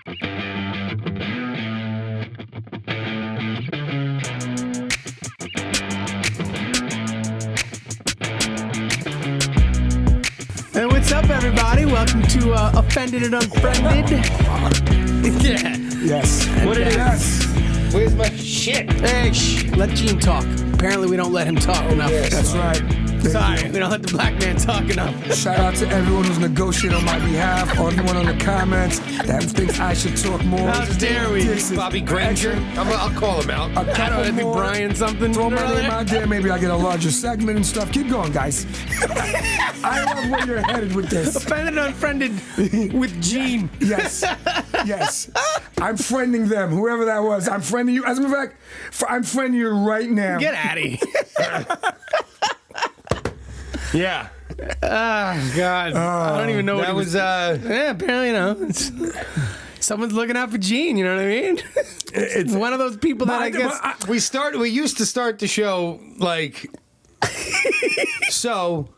And what's up, everybody? Welcome to Offended and Unfriended. Yeah. Yes. What it is? Yes. Where's my shit? Hey, let Gene talk. Apparently, we don't let him talk enough. yes. That's right. Sorry, we don't let the black man talk enough. Shout out to everyone who's negotiating on my behalf, or everyone on the comments that thinks I should talk more. How dare we? This is Bobby Granger. I'll call him out. A I don't couple know, I think more. Brian something. Throw my name out there. Maybe I get a larger segment and stuff. Keep going, guys. I love where you're headed with this. Offended and Unfriended with Gene. Yes. Yes. I'm friending them, whoever that was. I'm friending you. As a matter of fact, I'm friending you right now. Get out of here. Yeah. Oh, God. I don't even know what That he was, Yeah, apparently, someone's looking out for Gene, you know what I mean? It's one of those people that I guess... we used to start the show like... So,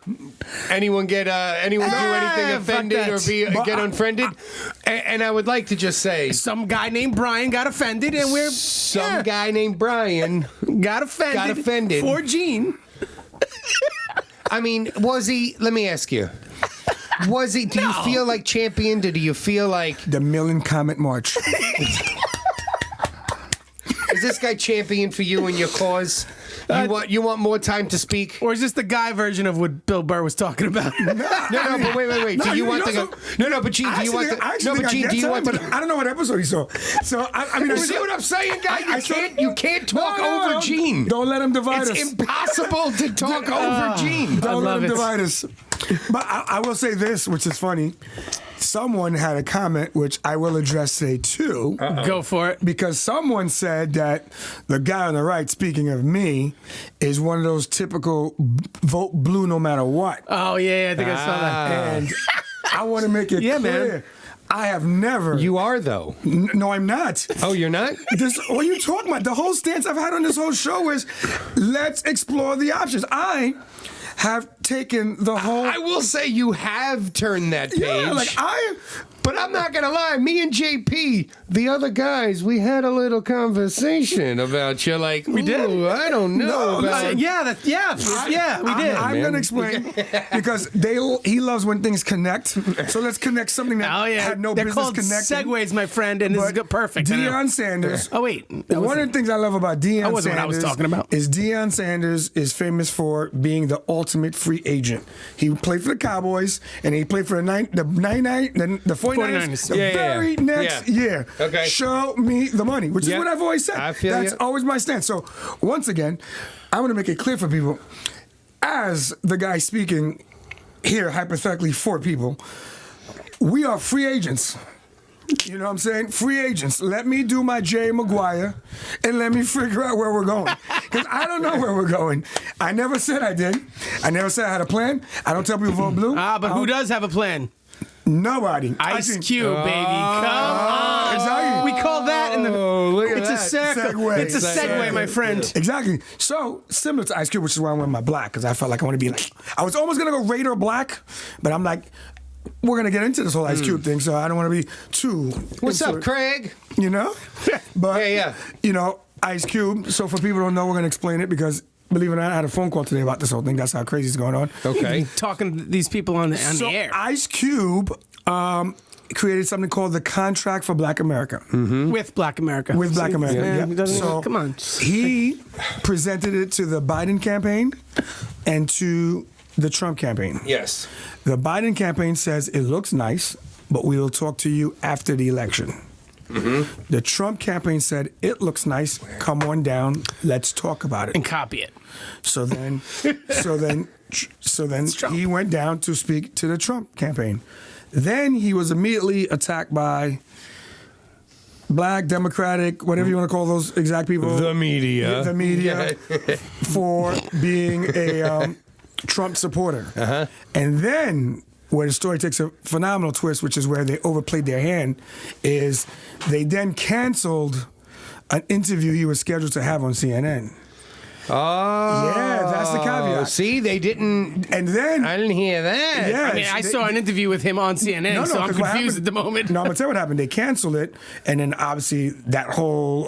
anyone do anything offended or get unfriended? And I would like to just say... Some guy named Brian got offended, and we're... Some guy named Brian got offended. For Gene. I mean, was he... Let me ask you. Was he... Do you feel like championed, or do you feel like... The Million Comment March. Is this guy champion for you and your cause? You want more time to speak? Or is this the guy version of what Bill Burr was talking about? No, but wait. No, Do you want know the... No, but Gene, do you want the... No, but Gene, do you want the... I don't know what episode he saw. So, I mean... You see what I'm saying, guy? You can't talk over Gene. Don't let him divide us. It's impossible to talk over Gene. Don't let love him it. divide us. But I will say this, which is funny. Someone had a comment, which I will address today too. Go for it. Because someone said that the guy on the right, speaking of me, is one of those typical vote blue no matter what. Oh, yeah, I think I saw that. And I want to make it Yeah, clear. man. I have never. You are, though. No, I'm not. Oh, you're not? What are you talking about? The whole stance I've had on this whole show is let's explore the options. I have taken the whole... I will say you have turned that page. Yeah, like But I'm not going to lie. Me and JP, the other guys, we had a little conversation about you. Like, we did? I don't know. about we did. I'm going to explain because he loves when things connect. So let's connect something that had no They're business called connecting. segues, my friend, and this is good. Perfect. Deion Sanders. Oh, wait. One of the things I love about Deion That wasn't Sanders what I was talking about. is Deion Sanders is famous for being the ultimate free agent. He played for the Cowboys, and he played for the 49ers the very next year. Okay. Show me the money, which is what I've always said. I feel That's always my stance. So once again, I want to make it clear for people, as the guy speaking here hypothetically for people, we are free agents. You know what I'm saying? Free agents. Let me do my Jerry Maguire and let me figure out where we're going. Because I don't know where we're going. I never said I did. I never said I had a plan. I don't tell people vote blue. But who does have a plan? Nobody. Ice Cube, baby. Come on. Exactly. We call that in the... look at It's that. a segue. It's a segue, my friend. Exactly. So, similar to Ice Cube, which is why I went my black, because I felt like I want to be like... I was almost going to go Raider black, but I'm like... We're going to get into this whole Ice Cube thing, so I don't want to be too... What's up, Craig? You know? But, Yeah. you know, Ice Cube, so for people who don't know, we're going to explain it because, believe it or not, I had a phone call today about this whole thing. That's how crazy it's going on. Okay. Talking to these people on the air. Ice Cube created something called the Contract for Black America. Mm-hmm. With Black America. With Black America, Yeah, So come on. He presented it to the Biden campaign and to the Trump campaign. Yes. The Biden campaign says it looks nice, but we will talk to you after the election. Mm-hmm. The Trump campaign said it looks nice. Come on down. Let's talk about it. And copy it. So then he went down to speak to the Trump campaign. Then he was immediately attacked by Black, Democratic, whatever you want to call those exact people. The media. Yeah, the media for being a Trump supporter. Uh-huh. And then where the story takes a phenomenal twist, which is where they overplayed their hand, is they then canceled an interview he was scheduled to have on CNN. Yeah, that's the caveat. See, they didn't. And then I didn't hear that. Yeah, I mean, I saw an interview with him on CNN, so I'm 'cause what confused at the moment. No, I'm gonna tell you what happened. They canceled it, and then obviously that whole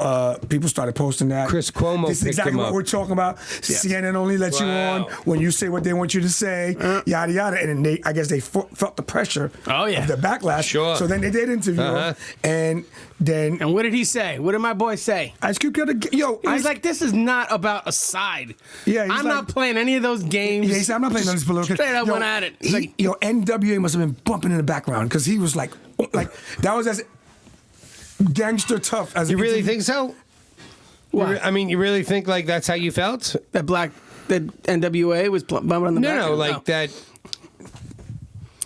people started posting that. Chris Cuomo This is picked exactly him what up. we're talking about. CNN only lets you Wow. on when you say what they want you to say, yada yada. And then I guess they felt the pressure Oh, yeah. of the backlash. Sure. So then they did interview him, and then And what did he say? What did my boy say? Ice Cube got a He's like, this is not about a side. Yeah, he's I'm like- not playing any of those games. Yeah, he said, I'm not playing on this political. Straight up went at it. He's like, NWA must have been bumping in the background because he was like that was as gangster tough as You really think so? Why? I mean, you really think like that's how you felt? that NWA was bumping on the No, back? no, like that.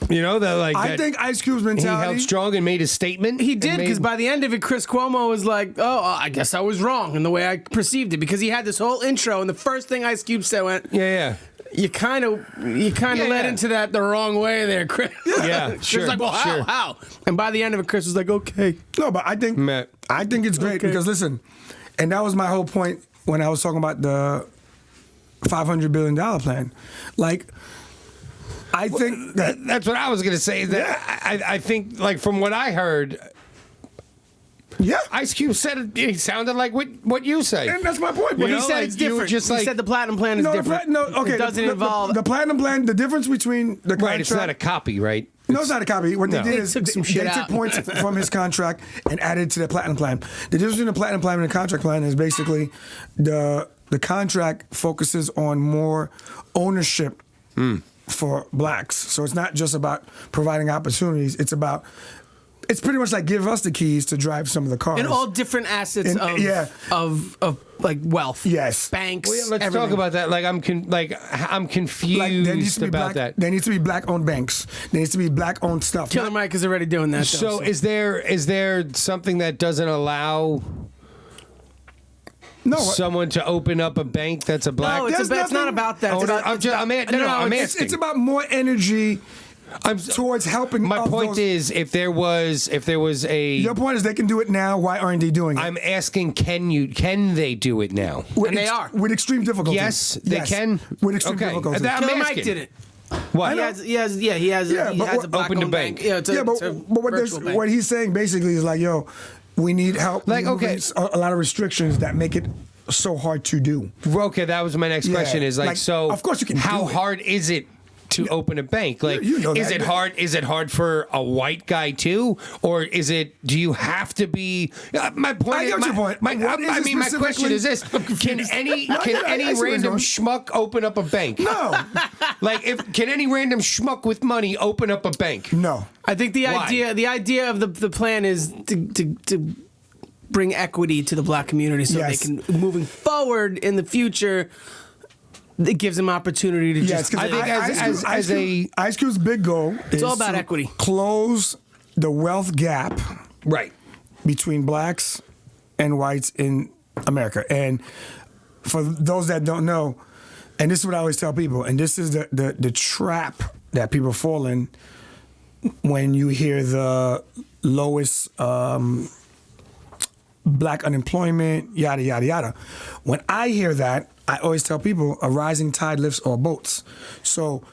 You know that, like I that think Ice Cube's he mentality. held strong and made a statement. He and did, because made- by the end of it, Chris Cuomo was like, "Oh, I guess I was wrong in the way I perceived it," because he had this whole intro, and the first thing Ice Cube said went, yeah. "You kind of led yeah. into that the wrong way there, Chris." Yeah, Chris sure, was like, "Well, sure. how?" And by the end of it, Chris was like, "Okay." No, but I think Matt. it's great Okay. because listen, and that was my whole point when I was talking about the $500 billion plan. Like, I think that That's what I was gonna say. That I think, like from what I heard, yeah, Ice Cube said it sounded like what you say. and that's my point. You But He know, said like, it's you were different. just He like- said the platinum plan is no, different. okay, It doesn't the, involve. the platinum plan. The difference between the Right, contract. it's not a copy, right? No, it's not a copy. What No. they did They is took some they shit took out. points from his contract and added to the platinum plan. The difference between the platinum plan and the contract plan is basically the contract focuses on more ownership for blacks. So it's not just about providing opportunities. It's pretty much like give us the keys to drive some of the cars. and all different assets And- of, yeah. of like wealth. Yes. Banks. Well, yeah, let's everything. talk about that. Like I'm confused Like there needs to be about black. that. There needs to be black-owned banks. There needs to be black-owned stuff. Killer Mike is already doing that. So though, is there something that doesn't allow No, someone to open up a bank that's a black? No, There's it's not nothing- about that. Oh, It's no, about- I'm it's just- about- I'm a- no, no, no, I'm it's- it's about more energy I'm towards helping. My of point those- is, if there was a, Your point is they can do it now. Why aren't they doing it? I'm asking, can they do it now? With And they are. with extreme difficulty. Yes, they can? with extreme Okay. difficulty. That- I'm Killer Mike asking. did it. What? He has a but black opened a owned bank. Yeah, it's a, yeah, but it's a what, virtual bank. what he's saying basically is like, yo, we need help. Like, okay. a lot of restrictions that make it so hard to do. Okay, that was my next Yeah, question. Is like, so. of course you can How do it. hard is it to open a bank? Like, You know is that. it hard? Is it hard for a white guy too, or is it? Do you have to be? My point. I get my, your point. My, What is I it mean, my question specifically? is this: Can any No, can I any see where you're random going. schmuck open up a bank? No, Like, can any random schmuck with money open up a bank? no. I think the Why? idea of the plan is to bring equity to the black community so Yes. they can, moving forward in the future, it gives them opportunity to Yes, just. because I think as a- Ice Cube's big goal is all about to equity. close the wealth gap Right. between blacks and whites in America. And for those that don't know, and this is what I always tell people, and this is the trap that people fall in when you hear the lowest black unemployment, yada, yada, yada. When I hear that, I always tell people a rising tide lifts all boats. So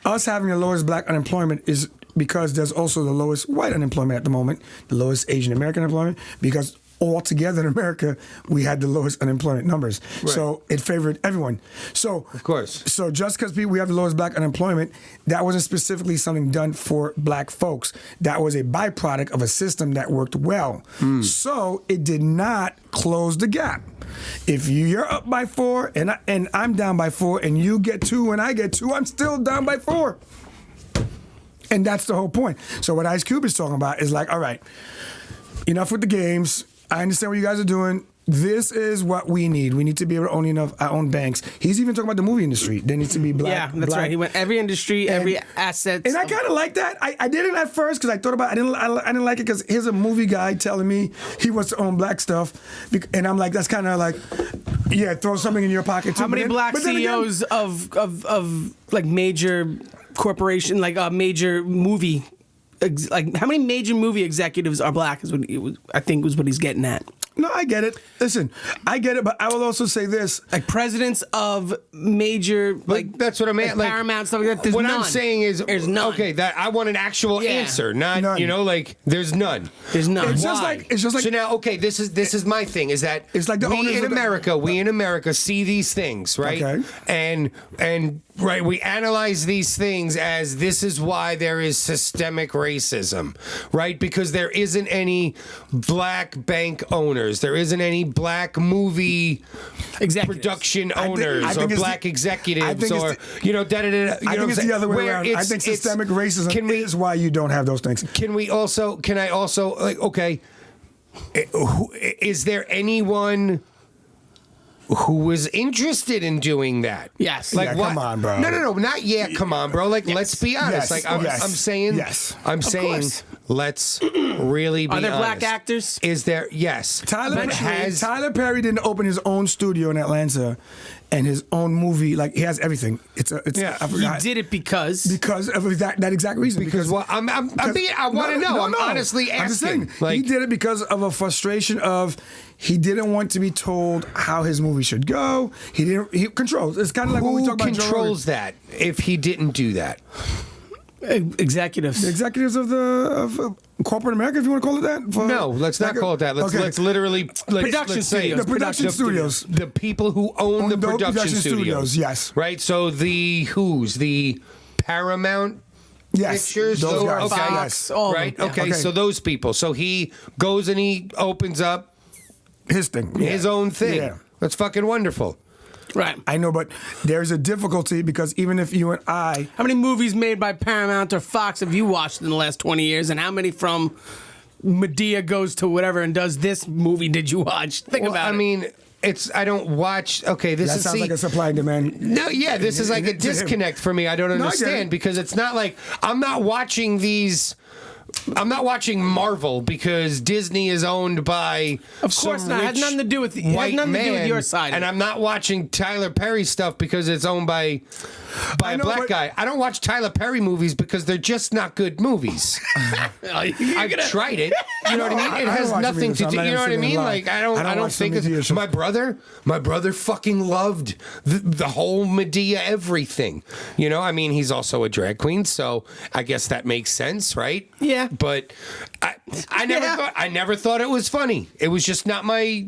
us having the lowest black unemployment is because there's also the lowest white unemployment at the moment, the lowest Asian American unemployment, because altogether in America, we had the lowest unemployment numbers. So it favored everyone. So Of course. So just because we have the lowest black unemployment, that wasn't specifically something done for black folks. That was a byproduct of a system that worked well. So it did not close the gap. If you're up by 4 and I'm down by 4 and you get 2 and I get 2, I'm still down by 4. And that's the whole point. So what Ice Cube is talking about is like, all right, enough with the games. I understand what you guys are doing. This is what we need. We need to be able to own enough our own banks. He's even talking about the movie industry. There needs to be black. yeah, that's black. right. He went every industry, every asset. And I kind of like that. I didn't at first because I thought about it. I didn't like it because here's a movie guy telling me he wants to own black stuff, and I'm like, that's kind of like, yeah, throw something in your pocket too. How many black CEOs of like major corporation, like a major movie, like how many major movie executives are black? Is what I think was what he's getting at. No, I get it. Listen, I get it, but I will also say this. Like presidents of major, like that's what I meant. Like Paramount stuff like that. There's what none. I'm saying is, there's none. Okay, that I want an actual answer, not None. you know, like there's none. There's none. It's Why? just like So now, okay, this is my thing. Is that It's like the owners we in of the- America see these things, right? Okay. And right, we analyze these things as this is why there is systemic racism, right? Because there isn't any black bank owners, there isn't any black movie Executives. production I think owners or it's black the- I executives think it's or the- you know, da da da. I think it's the other way Where around. I it's- think it's- systemic racism is why you don't have those things. Can I also like okay? Is there anyone who was interested in doing that? Yes. Like Yeah, what? come on, bro. No, not yet. Come on, bro. Like let's be honest. Yes, Like I'm yes, saying. yes. I'm Of saying. course. Let's really be Are there black honest. actors? Is there? Yes. Tyler But Perry didn't open his own studio in Atlanta and his own movie. Like, he has everything. Yeah. I He forgot. did it because Of that exact reason. Because what I want to know. I'm honestly asking. I'm just saying, Like, he did it because of a frustration of he didn't want to be told how his movie should go. He controls. It's kind of like when we who talk about Joe Rogan. controls that if he didn't do that? executives. The executives of corporate America, if you want to call it that. No, let's not call it that. Let's literally Production let's say studios. The production studios. the people who own the production studios. Yes. Right. So the Paramount Yes. Pictures. Those guys. Okay. Yes. all of Right. them, yeah. Okay. Okay. So those people. So he goes and he opens up His thing. his own thing. Yeah. That's fucking wonderful. Right. I know, but there's a difficulty because even if you and I, How many movies made by Paramount or Fox have you watched in the last 20 years? And how many from Medea goes to whatever and does this movie did you watch? Think about it. I mean, I don't watch. Okay, this that is sounds like a supply and demand. No, yeah, this is like a disconnect for me. I don't I get understand it. because it's not like I'm not watching these. I'm not watching Marvel because Disney is owned by. Of course some not. It has rich nothing to do with- it has white nothing to do with man, your side. And I'm not watching Tyler Perry stuff because it's owned by I a know, black but- guy. I don't watch Tyler Perry movies because they're just not good movies. I've tried it. You know what I mean? It I has don't watch nothing movies, to I'm do. not You know what I even mean? gonna lie. Like I don't watch think some Medea it's shows. my brother fucking loved the whole Medea everything. You know, I mean, he's also a drag queen, so I guess that makes sense, right? Yeah. But I never thought it was funny. It was just not my.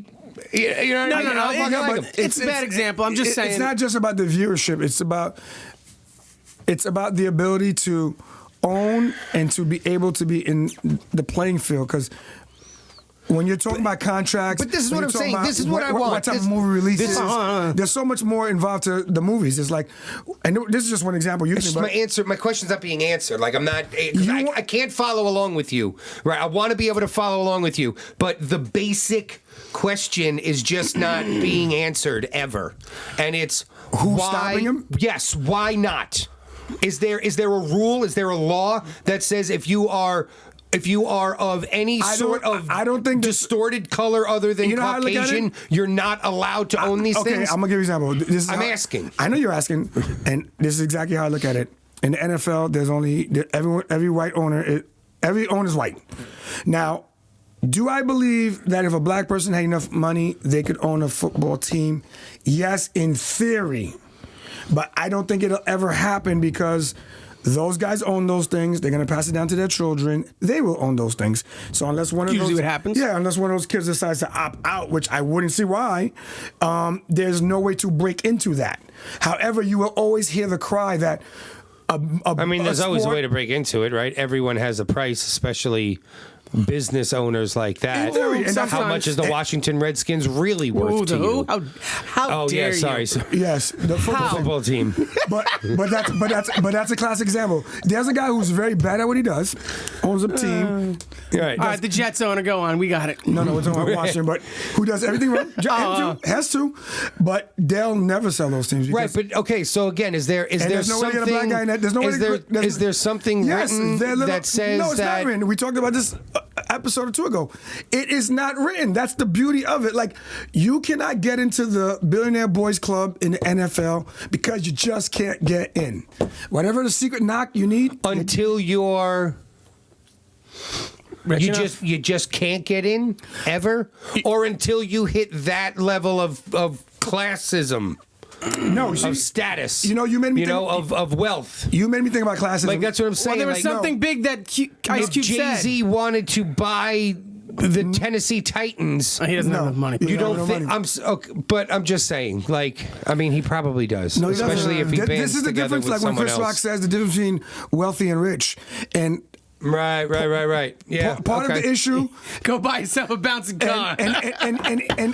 You know what I mean? I don't fucking like him. It's a bad example. I'm just saying. It's not just about the viewership. It's about the ability to own and to be able to be in the playing field. Because when you're talking about contracts, But this is when what you're I'm talking saying. about This is what I want. What type This- of movie releases? this is- There's so much more involved to the movies. It's like, and this is just one example. It's just my answer. My question's not being answered. Like I'm not. 'Cause I can't follow along with you. Right. I want to be able to follow along with you, but the basic question is just not being answered ever, and it's Who's why, stopping him? Yes. Why not? Is there a rule? Is there a law that says if you are of any sort of I don't think distorted color other than You know how I look at it? Caucasian, you're not allowed to own these okay, things? I'm gonna give you an example. This is I'm how- asking. I know you're asking, and this is exactly how I look at it. In the NFL, there's only every white owner. Every owner's white. Now, do I believe that if a black person had enough money, they could own a football team? Yes, in theory, but I don't think it'll ever happen because those guys own those things. They're gonna pass it down to their children. They will own those things. So unless one of Usually those, what happens. yeah, unless one of those kids decides to opt out, which I wouldn't see why, there's no way to break into that. However, you will always hear the cry that. I mean, there's always a way to break into it, right? Everyone has a price, especially business owners like that. In theory, and that's How much is the Washington Redskins really worth Ooh, to the you? who? How Oh dare yeah, sorry. you? So, Yes, the football team. But that's a classic example. There's a guy who's very bad at what he does, owns a team. Right. All right, the Jets owner, go on. We got it. No, we're talking about Washington, but who does everything right? Has to, but they'll never sell those teams. Right, because- but okay. So again, is there there's no way to something? get a black guy in that. There's no way is to there, get- there's- is there something Yes, written they're little- that says no, it's that? not written. We talked about this episode or two ago. It is not written. That's the beauty of it. Like, you cannot get into the Billionaire Boys Club in the NFL because you just can't get in. Whatever the secret knock you need. Until you're You just can't get in ever, or until you hit that level of classism. No, you see, of status. You made me think, of wealth. You made me think about classism. Like that's what I'm saying. Well, there was something big that Ice Cube said. Jay-Z wanted to buy the Tennessee Titans. He doesn't have enough money. You don't think but I'm just saying. Like, I mean, he probably does. No, especially if he bands this is the together difference. with Like when someone Chris Rock else. says the difference between wealthy and rich, and Right. Yeah. part of the issue. Go buy yourself a bouncing car. And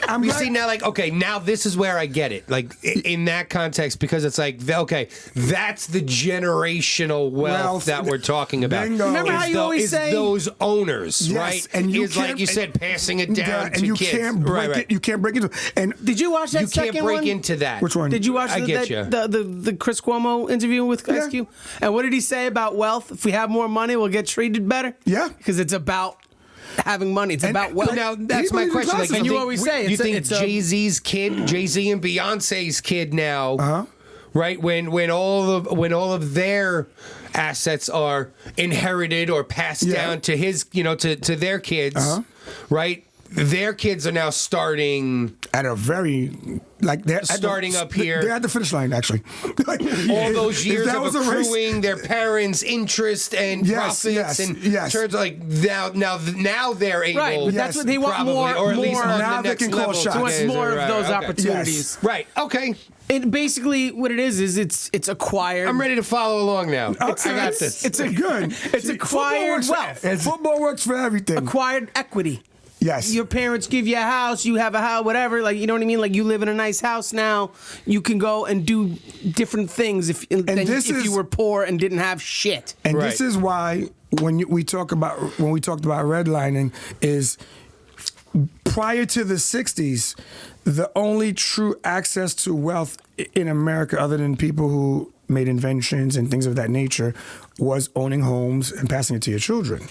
I'm You glad- see now, like, okay, now this is where I get it. Like, in that context, because it's like, okay, that's the generational wealth that we're talking about. Bingo. Remember how you always say those owners, Yes, right? and you is like can't- you said, passing it down and to you kids. can't break it. You can't break into. And did you watch that You second can't break one? into that. Which one? Did you watch I get the Chris Cuomo interview with Ice Cube? And what did he say about wealth? If we have more money, we'll get treated better? Yeah. Because it's about having money. It's about wealth. Now that's He my believes in question. Like, classism. And you always say you it's think it's a- Jay-Z's kid, Jay-Z and Beyonce's kid now, Uh-huh. right? When all of their assets are inherited or passed down to his, to their kids, right? Their kids are now starting at a very they're Starting up here. They're at the finish line actually. Like, all those years that of was a race- accruing their parents' interest and profits and turns like now they're able. Right, but that's what they want probably, more. or at least more on now the they next can call level. shots. He wants more of those opportunities. Right. Okay. It basically what it is it's acquired. I'm ready to follow along now. I got this. It's a Good. It's acquired wealth. Football works for everything. Acquired equity. Yes. Your parents give you a house, you have a house, whatever. Like, you know what I mean? Like, you live in a nice house now. You can go and do different things if you were poor and didn't have shit. And Right. this is why when we talked about redlining is prior to the 60s, the only true access to wealth in America, other than people who made inventions and things of that nature, was owning homes and passing it to your children.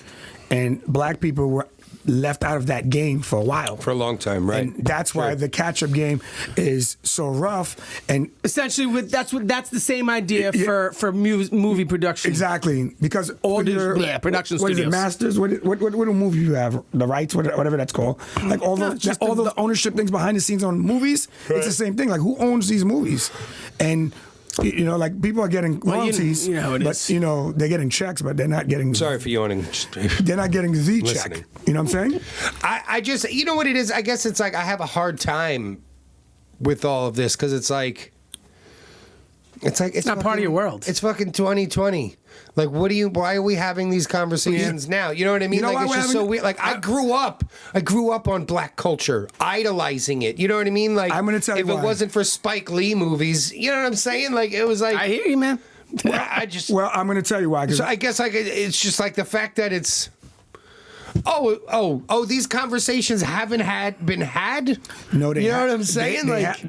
And black people were left out of that game for a while. For a long time, right? And that's why the catch-up game is so rough. And Essentially, that's the same idea for movie production. exactly, because all production what is it, studios. masters? What do movies you have? The rights, whatever that's called. Like all those ownership things behind the scenes on movies. It's the same thing. Like who owns these movies? And like people are getting royalties, you know how it but is. They're getting checks, but they're not getting. Sorry for yawning. They're not getting the Listening. check. You know what I'm saying? I just, you know what it is? I guess it's like I have a hard time with all of this because it's not part of your world. It's fucking 2020. Like, why are we having these conversations now? You know what I mean? You know why Like, it's we're just so having- weird. Like, I grew up on black culture, idolizing it. You know what I mean? Like, I'm gonna tell you if it why. wasn't for Spike Lee movies, you know what I'm saying? Like, it was like, I hear you, man. I just, Well, I'm going to tell you why. 'cause so I guess it's just like the fact that it's, these conversations haven't been had. No, they You know ha- what I'm saying?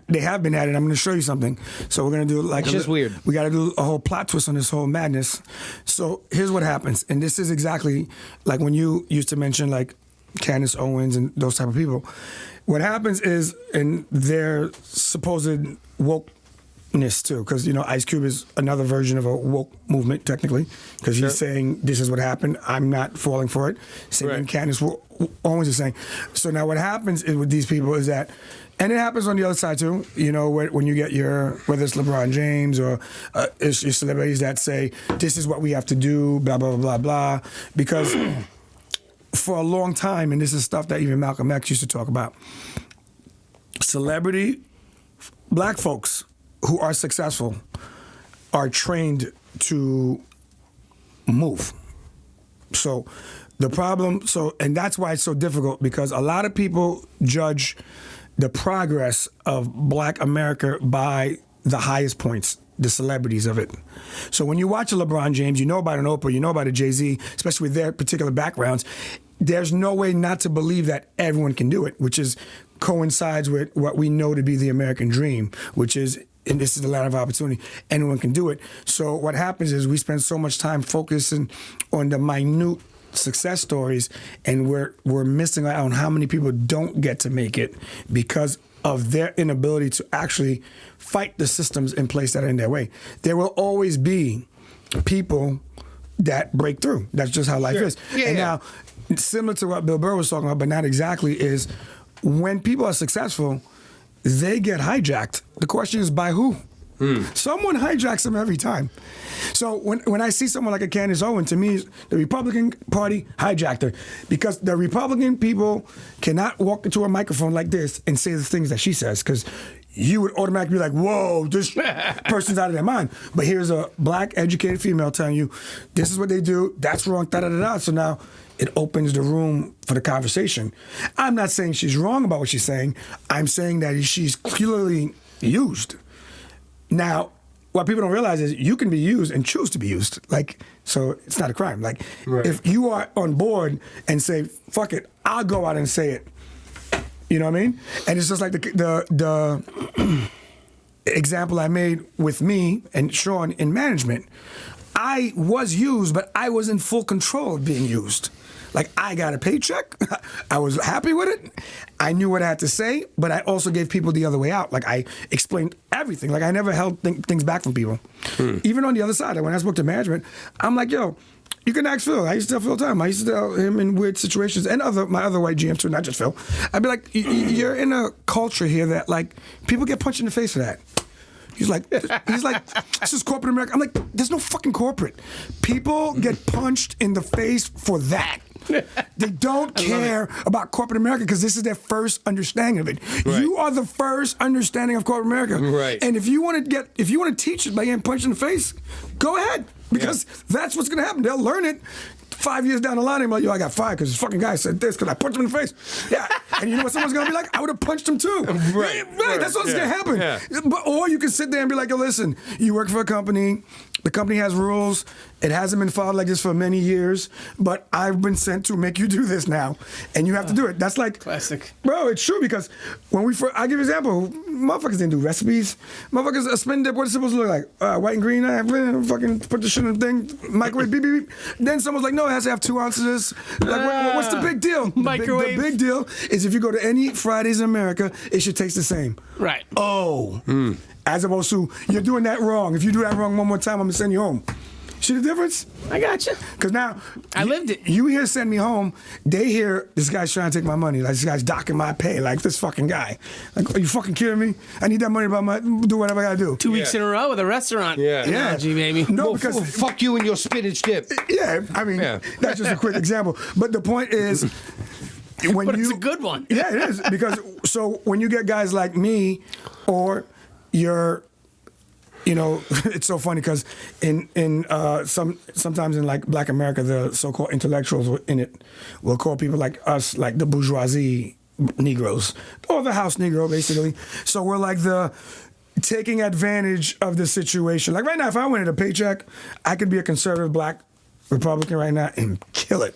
They have been at it. I'm going to show you something. So we're going to do like It's just weird. We got to do a whole plot twist on this whole madness. So here's what happens, and this is exactly like when you used to mention like Candace Owens and those type of people. What happens is, in their supposed wokeness too, because Ice Cube is another version of a woke movement technically, because he's saying this is what happened. I'm not falling for it. Same thing Candace Owens is saying. So now what happens is with these people is that, and it happens on the other side too. When you get whether it's LeBron James or it's your celebrities that say this is what we have to do, blah blah blah blah blah, because. For a long time, and this is stuff that even Malcolm X used to talk about, black folks who are successful are trained to move. So the problem, and that's why it's so difficult, because a lot of people judge the progress of black America by the highest points, the celebrities of it. So when you watch a LeBron James, you know about an Oprah, you know about a Jay-Z, especially with their particular backgrounds, there's no way not to believe that everyone can do it, which coincides with what we know to be the American dream, which is, and this is the land of opportunity, anyone can do it. So what happens is we spend so much time focusing on the minute success stories, and we're missing out on how many people don't get to make it because of their inability to actually fight the systems in place that are in their way. There will always be people that break through. That's just how life is. Yeah, and yeah. now, similar to what Bill Burr was talking about, but not exactly, is when people are successful, they get hijacked. The question is by who? Someone hijacks them every time. So when I see someone like a Candace Owen, to me, the Republican Party hijacked her, because the Republican people cannot walk into a microphone like this and say the things that she says, because you would automatically be like, whoa, this person's out of their mind. But here's a black, educated female telling you, this is what they do, that's wrong, da-da-da-da. So now it opens the room for the conversation. I'm not saying she's wrong about what she's saying. I'm saying that she's clearly used. Now, what people don't realize is you can be used and choose to be used. Like, so it's not a crime. Like, if you are on board and say, fuck it, I'll go out and say it. You know what I mean? And it's just like the example I made with me and Sean in management. I was used, but I was in full control of being used. Like, I got a paycheck. I was happy with it. I knew what I had to say, but I also gave people the other way out. Like, I explained everything. Like, I never held things back from people. Even on the other side, when I spoke to management, I'm like, yo, you can ask Phil. I used to tell Phil all the time. I used to tell him in weird situations, and my other white GMs too, not just Phil. I'd be like, you're in a culture here that, like, people get punched in the face for that. He's like, this is corporate America. I'm like, there's no fucking corporate. People get punched in the face for that. They don't care about corporate America because this is their first understanding of it. Right. You are the first understanding of corporate America. Right. And if you want to teach it by getting punched in the face, go ahead, because that's what's going to happen. They'll learn it. 5 years down the line, I'm like, yo, I got fired because this fucking guy said this because I punched him in the face. Yeah. And you know what someone's going to be like? I would have punched him too. Right. That's what's going to happen. Yeah. Or you can sit there and be like, yo, listen, you work for a company. The company has rules. It hasn't been followed like this for many years, but I've been sent to make you do this now, and you have to do it. That's like classic, bro. It's true, because when I give you an example, motherfuckers didn't do recipes. Motherfuckers, a spin dip, what's it supposed to look like? White and green. I fucking put the shit in the thing, microwave, beep, beep, beep. Then someone's like, no, it has to have 2 ounces of this. Like, what's the big deal? Microwave. The big deal is if you go to any Fridays in America, it should taste the same. Right. Oh. As opposed to, you're doing that wrong. If you do that wrong one more time, I'm gonna send you home. See the difference? I got you. Because now, I lived it. You hear send me home, they hear this guy's trying to take my money. Like, this guy's docking my pay. Like, this fucking guy. Like, are you fucking kidding me? I need that money do whatever I gotta do. 2 weeks in a row with a restaurant. Yeah. Baby. No, because fuck you and your spinach dip. Yeah, I mean, that's just a quick example. But the point is, it's a good one. Yeah, it is. Because so when you get guys like me, or you're, you know, it's so funny because sometimes in like Black America, the so-called intellectuals in it will call people like us like the bourgeoisie Negroes, or the house Negro, basically. So we're like the taking advantage of the situation. Like right now, if I wanted a paycheck, I could be a conservative Black Republican right now and kill it.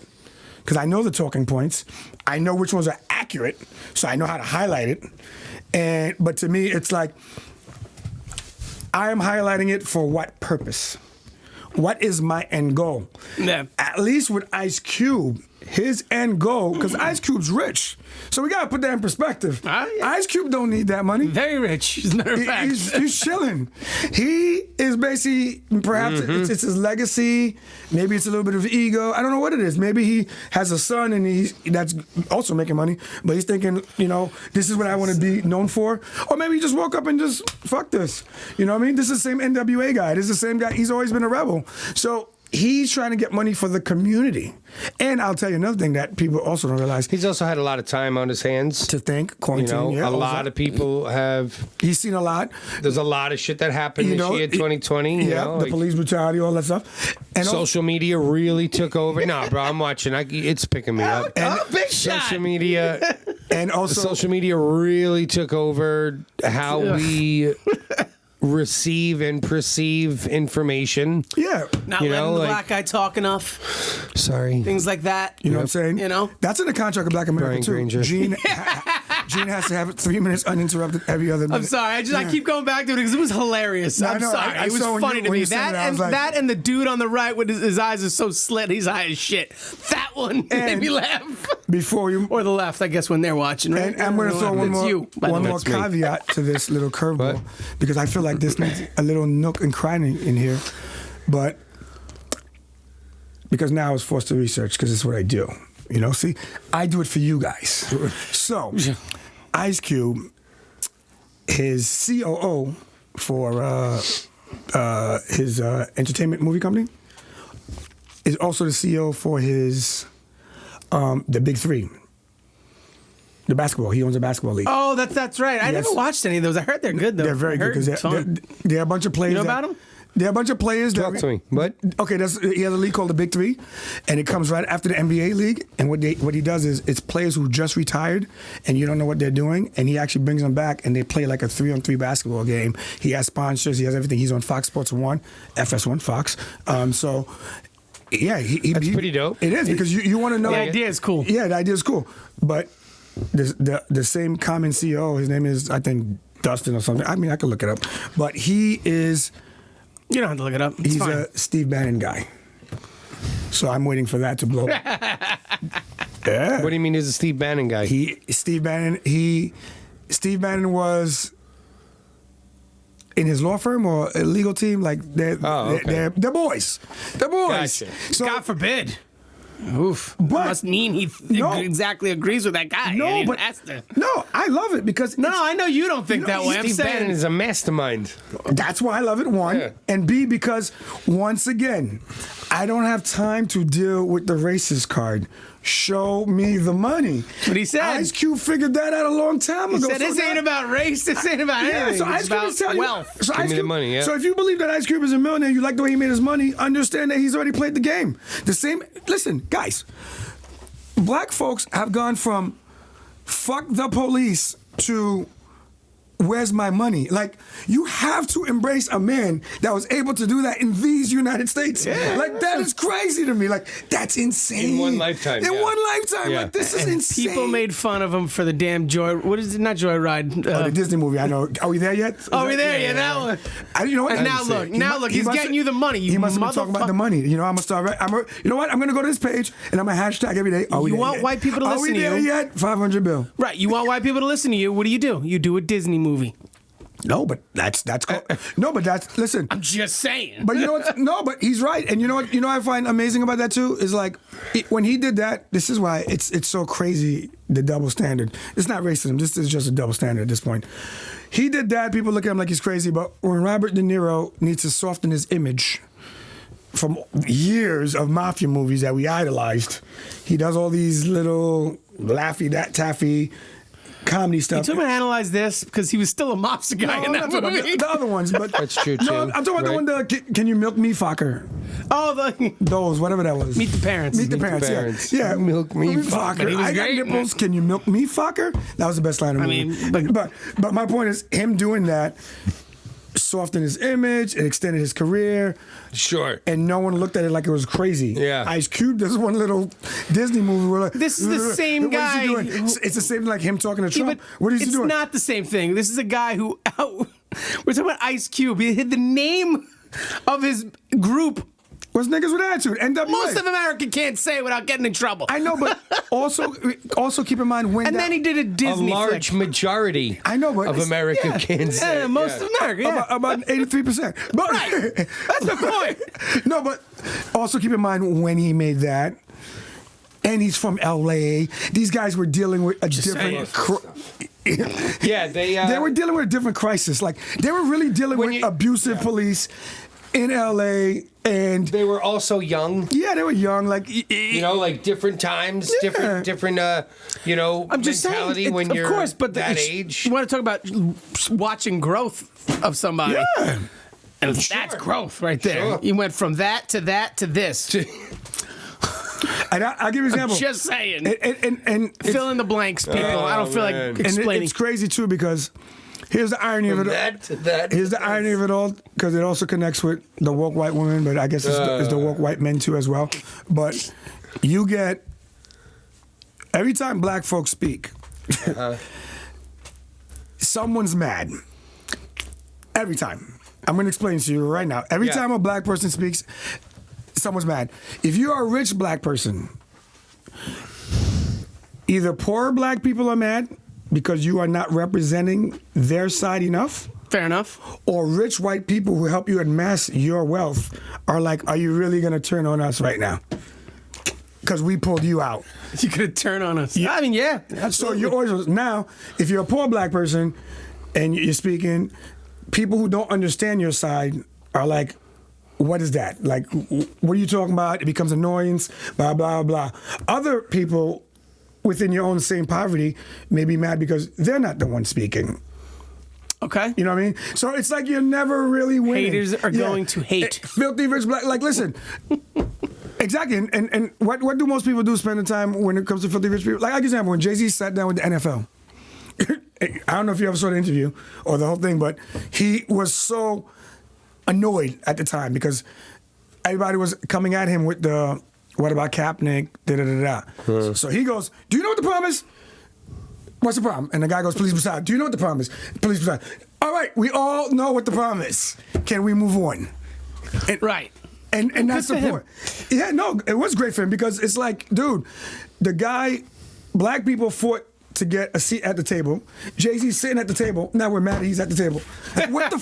Because I know the talking points. I know which ones are accurate, so I know how to highlight it. But to me, it's like, I am highlighting it for what purpose? What is my end goal? Yeah. At least with Ice Cube, his end goal, because Ice Cube's rich. So we got to put that in perspective. Yeah. Ice Cube don't need that money. Very rich, as a matter of fact. He's chilling. He is basically, perhaps it's his legacy. Maybe it's a little bit of ego. I don't know what it is. Maybe he has a son and that's also making money, but he's thinking, you know, this is what I want to be known for. Or maybe he just woke up and just, fuck this. You know what I mean? This is the same NWA guy. This is the same guy. He's always been a rebel. So he's trying to get money for the community. And I'll tell you another thing that people also don't realize. He's also had a lot of time on his hands. To think, quarantine. You know, a lot of people have. He's seen a lot. There's a lot of shit that happened this year, 2020. Yeah, the police brutality, all that stuff. And social media really took over. Nah, bro, I'm watching. It's picking me up. And big shot. Social media. And also, social media really took over how we receive and perceive information. Yeah. Not letting the black guy talk enough. Sorry. Things like that. You know what I'm saying? You know? That's in the contract of Black America, too. Granger. Gene has to have 3 minutes uninterrupted every other minute. I'm sorry. I keep going back to it because it was hilarious. I'm sorry. It was funny to me. That and the dude on the right with his eyes are so slit. He's high as shit. That one made me laugh. Or the left, I guess, when they're watching. Right? And I'm going to throw one more caveat to this little curveball, because I feel like this needs a little nook and cranny in here. But because now I was forced to research, because it's what I do. You know, see, I do it for you guys. So, Ice Cube, his COO for his entertainment movie company, is also the CEO for his the Big Three. The basketball. He owns a basketball league. Oh, that's right. I never watched any of those. I heard they're good though. They're very good because they're a bunch of players. You know about them? There are a bunch of players. Talk to me. What? Okay, he has a league called the Big Three, and it comes right after the NBA league. And what he does is it's players who just retired, and you don't know what they're doing, and he actually brings them back, and they play like a 3-on-3 basketball game. He has sponsors. He has everything. He's on Fox Sports 1, FS1, Fox. So. Yeah, that's pretty dope. It is because you want to know. The idea is cool. Yeah, the idea is cool, but the same common CEO, his name is, I think, Dustin or something. I mean, I could look it up, but he is. You don't have to look it up. He's a Steve Bannon guy, so I'm waiting for that to blow up. Yeah. What do you mean? He's a Steve Bannon guy? Steve Bannon was in his law firm or a legal team. Like they're boys. They're boys. Gotcha. So, God forbid. Oof. But must mean he exactly agrees with that guy. No, but no, I love it because I know you don't think that way. Steve Bannon is a mastermind. That's why I love it. One, and B, because once again, I don't have time to deal with the racist card. Show me the money. But he said Ice Cube figured that out a long time ago. He said this ain't about race. This ain't about anything. So it's about wealth. So Give me the money. Yeah. So if you believe that Ice Cube is a millionaire, you like the way he made his money, understand that he's already played the game. The same. Listen, guys. Black folks have gone from fuck the police to where's my money? Like, you have to embrace a man that was able to do that in these United States. Yeah. Like, that is crazy to me. Like, that's insane. In one lifetime. In one lifetime. Yeah. Like, this is insane. People made fun of him for the damn what is it? Not Joyride. The Disney movie, I know. Are we there yet? Are we there yet? That one. You know what? Now look, he's getting you the money. He must have been talking about the money. You know, I'm going to start, you know what? I'm going to go to this page, and I'm going to hashtag every day. You want white people to listen to you? Are we there yet? 500 bill. Right. You want white people to listen to you. What do? You do a Disney movie. No, but that's cool. No, but that's listen. I'm just saying. But you know what? No, but he's right. And you know what? You know what I find amazing about that too is like when he did that. This is why it's so crazy. The double standard. It's not racism. This is just a double standard at this point. He did that. People look at him like he's crazy. But when Robert De Niro needs to soften his image from years of mafia movies that we idolized, he does all these little taffy comedy stuff. You told me to analyze this because he was still a mobster guy in that movie. The other ones, but that's true too. No, I'm talking about the one. Can you milk me, fucker? Oh, those, whatever that was. Meet the Parents. Meet the Parents. Yeah. Milk me, fucker. I got nipples. Can you milk me, fucker? That was the best line of the movie. But my point is him doing that softened his image, it extended his career. Sure. And no one looked at it like it was crazy. Yeah. Ice Cube does one little Disney movie where like, this is the same guy. It's the same like him talking to Trump. What is he doing? It's not the same thing. This is a guy who we're talking about Ice Cube. He hid the name of his group. Was niggas with attitude? NWA. Most of America can't say without getting in trouble. I know, but also keep in mind when. And then he did a Disney. A large majority. I know, but of America can't say. Yeah, most of America. Yeah. About 83%. But right. That's the point. No, but also keep in mind when he made that. And he's from LA. These guys were dealing with a different. They were dealing with a different crisis. Like they were really dealing with abusive police in LA, and they were also young. Yeah, they were young. Like like different times, different. I'm just mentality saying, when you're of course, but that age. You want to talk about watching growth of somebody? Yeah, and that's growth right there. Sure. You went from that to this. And I'll give you an example. I'm just saying. And fill in the blanks, people. I don't feel like explaining. And it's crazy too because. Here's the irony of it all. Here's the irony of it all, because it also connects with the woke white women, but I guess it's the woke white men too as well. But you get every time black folks speak, someone's mad. Every time. I'm going to explain to you right now. Every time a black person speaks, someone's mad. If you are a rich black person, either poor black people are mad because you are not representing their side enough. Fair enough. Or rich white people who help you amass your wealth are like, are you really going to turn on us right now? because we pulled you out. You could have turned on us. Yeah. I mean, yeah. Absolutely. So you're always now, if you're a poor black person and you're speaking, people who don't understand your side are like, what is that? Like, what are you talking about? It becomes annoyance, blah, blah, blah. Other people within your own same poverty may be mad because they're not the one speaking. Okay. You know what I mean? So it's like you're never really winning. Haters are going to hate. Filthy rich black. Like, listen. Exactly. And what do most people do spend the time when it comes to filthy rich people? Like, example, when Jay-Z sat down with the NFL. I don't know if you ever saw the interview or the whole thing, but he was so annoyed at the time because everybody was coming at him with the, what about Kaepernick, da-da-da-da. So he goes, do you know what the problem is? What's the problem? And the guy goes, police beside. Do you know what the problem is? Police beside. All right, we all know what the problem is. Can we move on? And, right. And that's the point. Yeah, no, it was great for him because it's like, dude, the guy, black people fought to get a seat at the table. Jay-Z's sitting at the table. Now we're mad he's at the table. Like, what the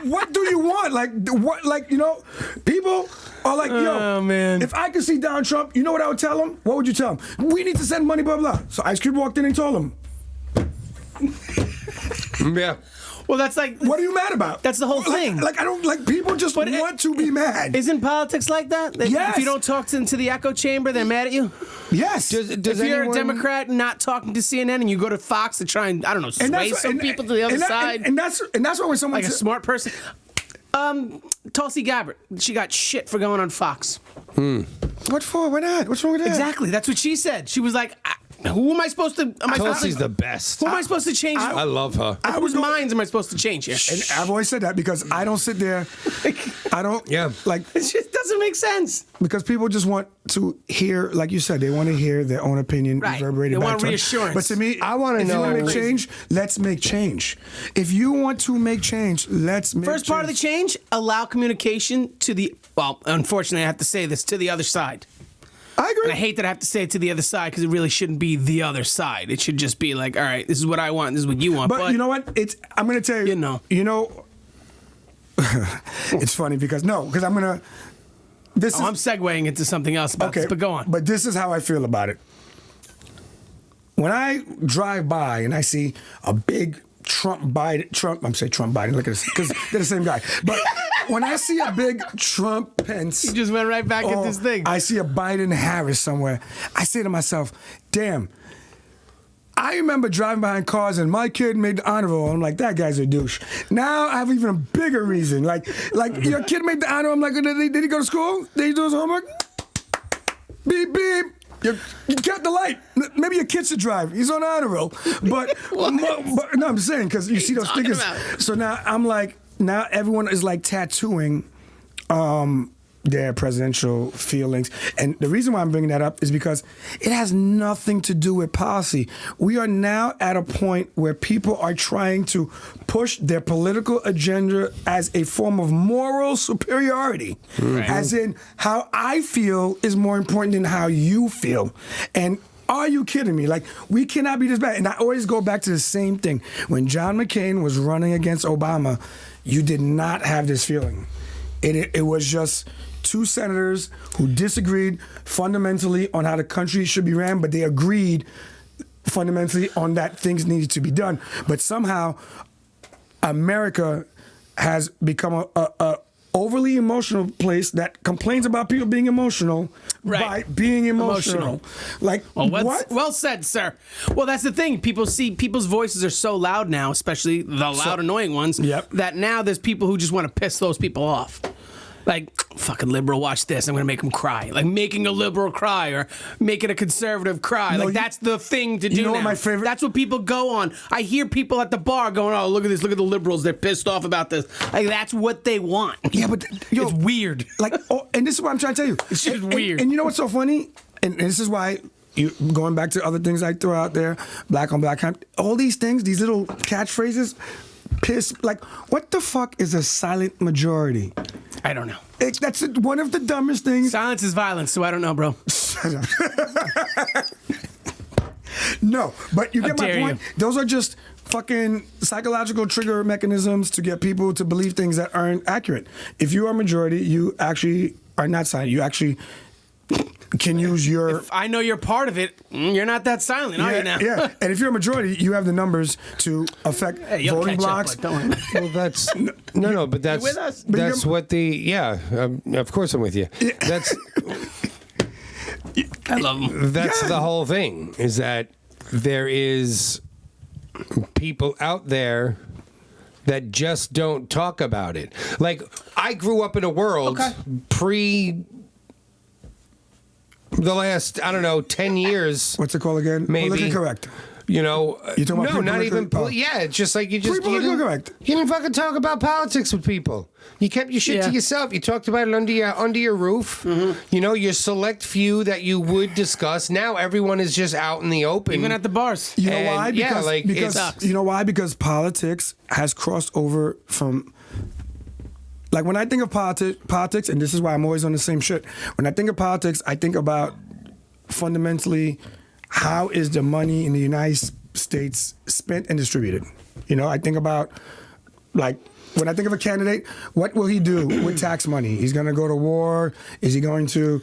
what do you want? Like, you know, people are like, yo, man. If I could see Donald Trump, you know what I would tell him? What would you tell him? We need to send money, blah, blah. So Ice Cube walked in and told him. Yeah. Well, that's like... What are you mad about? That's the whole thing. Like I don't, like, people just want to be mad. Isn't politics like that? Yes. If you don't talk into the echo chamber, they're mad at you? Yes. Does if you're a Democrat not talking to CNN and you go to Fox to try and, I don't know, sway some people to the other side. And that's why when someone... Like a smart person... Tulsi Gabbard, she got shit for going on Fox. What for? Why not? What's wrong with that? Exactly. That's what she said. She was like, who am I supposed to... Tulsi's the best. Who am I supposed to change? I love her. Whose minds am I supposed to change here? And I've always said that because I don't sit there. I don't. Yeah. Like, it just doesn't make sense. Because people just want to hear, like you said, they want to hear their own opinion reverberated back. They want to them. reassurance. But to me, I want to know. If you want to make change, let's make change. If you want to make change, let's make First part of the change, allow communication to the, well, unfortunately, I have to say this, to the other side. I agree. And I hate that I have to say it to the other side because it really shouldn't be the other side. It should just be like, all right, this is what I want, this is what you want. But you know what? I'm going to tell you. You know, it's funny because I'm going to. I'm segueing into something else about this, but go on. But this is how I feel about it. When I drive by and I see a big Trump Biden, look at this, because they're the same guy. But when I see a big Trump Pence... You just went right back at this thing. I see a Biden Harris somewhere. I say to myself, damn, I remember driving behind cars and my kid made the honor roll. I'm like, that guy's a douche. Now I have even a bigger reason. Like your kid made the honor roll. I'm like, did he go to school? Did he do his homework? Beep, beep. You kept the light. Maybe your kid should drive. He's on the honor roll. But no, I'm saying, because you see those stickers. So now I'm like, now everyone is like tattooing their presidential feelings. And the reason why I'm bringing that up is because it has nothing to do with policy. We are now at a point where people are trying to push their political agenda as a form of moral superiority. Right. As in, how I feel is more important than how you feel. And are you kidding me? Like, we cannot be this bad. And I always go back to the same thing. When John McCain was running against Obama, you did not have this feeling. It was just two senators who disagreed fundamentally on how the country should be ran, but they agreed fundamentally on that things needed to be done. But somehow, America has become a overly emotional place that complains about people being emotional by being emotional. Like, what? Well said, sir. Well, that's the thing. People's voices are so loud now, especially the loud, annoying ones, that now there's people who just want to piss those people off. Like, fucking liberal, watch this. I'm going to make them cry. Like, making a liberal cry or making a conservative cry. No, like, that's the thing to do now. What my favorite... That's what people go on. I hear people at the bar going, oh, look at this. Look at the liberals. They're pissed off about this. Like, that's what they want. Yeah, but... it's weird. Like, and this is what I'm trying to tell you. It's just weird. And you know what's so funny? And this is why... going back to other things I throw out there, black on black crime, all these things, these little catchphrases, like, what the fuck is a silent majority? I don't know. That's one of the dumbest things. Silence is violence, so I don't know, bro. No, but you get my point. Those are just fucking psychological trigger mechanisms to get people to believe things that aren't accurate. If you are a majority, you actually are not silent. You actually can use your... If I know you're part of it, you're not that silent, are you now? Yeah, and if you're a majority, you have the numbers to affect voting blocks. Don't worry. Well, that's no, but that's with us? that's what the of course I'm with you. That's I love them. that's the whole thing, is that there is people out there that just don't talk about it. Like, I grew up in a world pre the last, I don't know, 10 years. What's it called again? Maybe. Politically correct. You know, You talking about no, not even. pre-political- Yeah, it's just like you just you Pre-political correct. didn't fucking talk about politics with people. You kept your shit to yourself. You talked about it under your roof. You know, your select few that you would discuss. Now everyone is just out in the open, Even at the bars. You know And, why? yeah, Because, like, because it you know why? Because politics has crossed over from. Like, when I think of politics, and this is why I'm always on the same shit. When I think of politics, I think about fundamentally how is the money in the United States spent and distributed. You know, I think about, like, when I think of a candidate, what will he do with tax money? He's going to go to war. Is he going to?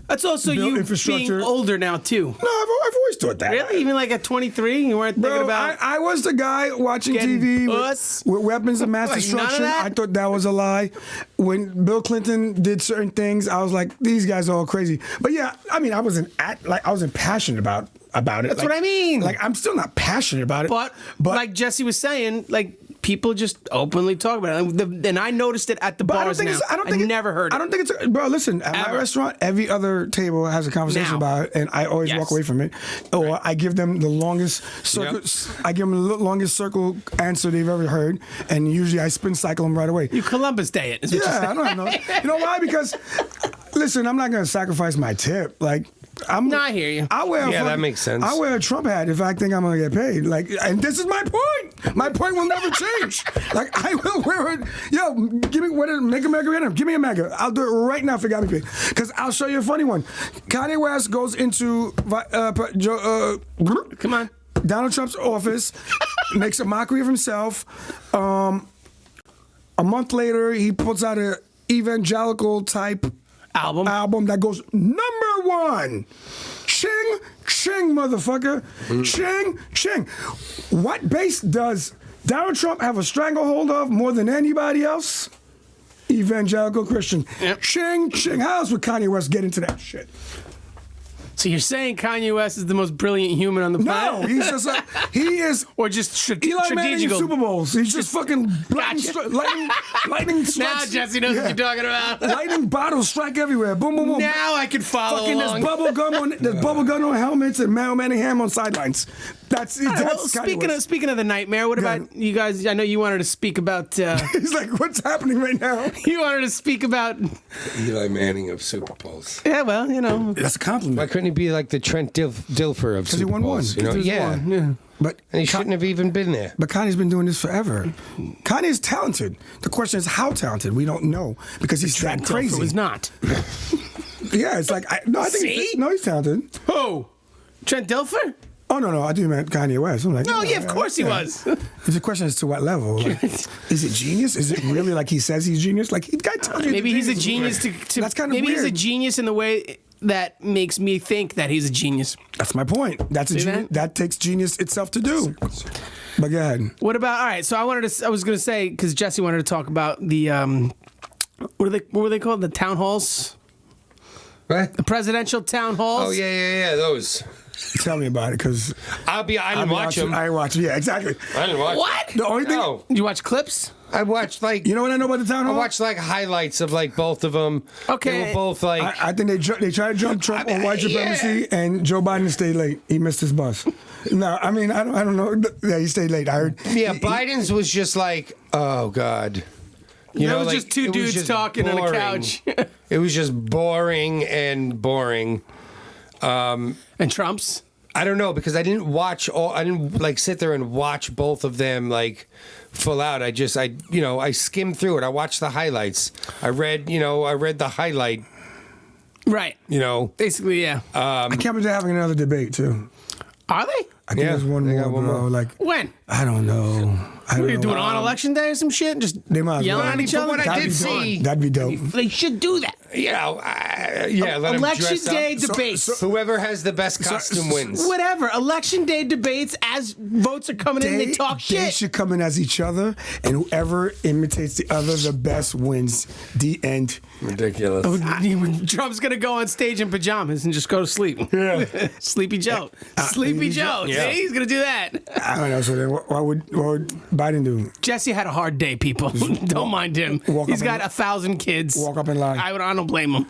That's also build you infrastructure? being older now too. No, I've always thought that. Really? Even like at 23, you weren't thinking Bro, about. I was the guy watching getting TV puss? with weapons of mass Like, none of destruction. that? I thought that was a lie. When Bill Clinton did certain things, I was like, these guys are all crazy. But yeah, I mean, I wasn't passionate about it. That's what I mean. Like, I'm still not passionate about it. But like Jesse was saying, like, people just openly talk about it. And I noticed it at the But bars now. I don't think never heard it. I don't think it's bro. Listen, at my Ever. restaurant, every other table has a conversation Now. about it, and I always Yes. walk away from it. Or I give them the longest circle. I give them the longest circle answer they've ever heard, and usually I spin cycle them right away. You Columbus Day it. Is what you're Yeah, saying. I don't know. You know why? Because listen, I'm not gonna sacrifice my tip. Like, No, I hear you. I wear Yeah, that makes sense. I wear a Trump hat if I think I'm gonna get paid. Like, and this is my point. My point will never change. Like, I will wear it. Yo, give me make America great. Give me a MAGA. I'll do it right now if it got me paid. Because I'll show you a funny one. Kanye West goes into Come on. Donald Trump's office, makes a mockery of himself. A month later, he puts out an evangelical type album that goes #1. Ching, ching, motherfucker. Ching, ching. What base does Donald Trump have a stranglehold of more than anybody else? Evangelical Christian. Yep. Ching, ching. How else would Kanye West get into that shit? So you're saying Kanye West is the most brilliant human on the planet? No, he's just like, he is. Or just Eli Manning in strategical. Super Bowls. He's just fucking lightning Now strikes. Jesse knows what you're talking about. Lightning bottles strike everywhere. Boom, boom, boom. Now I can follow Fucking along. there's bubble gum on helmets and Mario Manningham on sidelines. That's Well, Kanye speaking of the nightmare, what Go about ahead. you guys? I know you wanted to speak about. He's like, what's happening right now? You wanted to speak about. Eli Manning of Super Bowls. Yeah, well, you know. That's a compliment. Why couldn't he be like the Trent Dilfer of he Super won Bowls? one. You know? Yeah. Yeah. But And he shouldn't have even been there. But Kanye's been doing this forever. Kanye's talented. The question is how talented. We don't know because he's that It crazy. was not. Yeah, it's like I think See? he's talented. Who? Trent Dilfer? Oh no, I do mean Kanye West. I'm like, No, yeah, of course he was. The question is to what level? Like, is it genius? Is it really like he says he's genius? Like he guy tells you Maybe he's a genius to That's kind of maybe weird. he's a genius in the way that makes me think that he's a genius. That's my point. That's a See genius. that? That takes genius itself to do. But go ahead. What about? All right, so I was going to say because Jesse wanted to talk about the what were they called? The town halls, What? the presidential town halls. Oh, yeah, those. Tell me about it, because I didn't watch them. I watch. Yeah, exactly. I didn't watch. What? The only thing. No. You watch clips? I watched like. You know what I know about the town I hall? watched like highlights of like both of them. Okay. They were both like. I think they tried to jump Trump on white supremacy, and Joe Biden stayed late. He missed his bus. No, I mean I don't know. Yeah, he stayed late. I heard. yeah, Biden's was just like, oh God. You That know, was like, just two it was dudes just talking on a boring. couch. It was just boring and boring. And Trump's? I don't know because I didn't watch all. I didn't like sit there and watch both of them like full out. I skimmed through it. I watched the highlights. I read the highlight. Right. You know, Basically, yeah. I can't believe they're having another debate too. Are they? I think Yeah, there's one they more, got one bro. more. Like When? I don't know. I don't know. Do it on election day or some shit? Just They might as yelling well. at each From other? what I did see, That'd be dope. They should do that. you know, yeah, let 'em Election dress day up. debates. Whoever has the best costume wins. Whatever. Election day debates as votes are coming in, they talk They shit. should come in as each other, and whoever imitates the other the best wins. The end. Ridiculous. Trump's gonna go on stage in pajamas and just go to sleep. Yeah. Sleepy Joe. Sleepy Joe. Yeah. See, he's gonna do that. I don't know. So then, what would Biden do? Jesse had a hard day, people. Don't mind him. walk He's up got and- 1,000 kids. Walk up and lie. I don't blame him.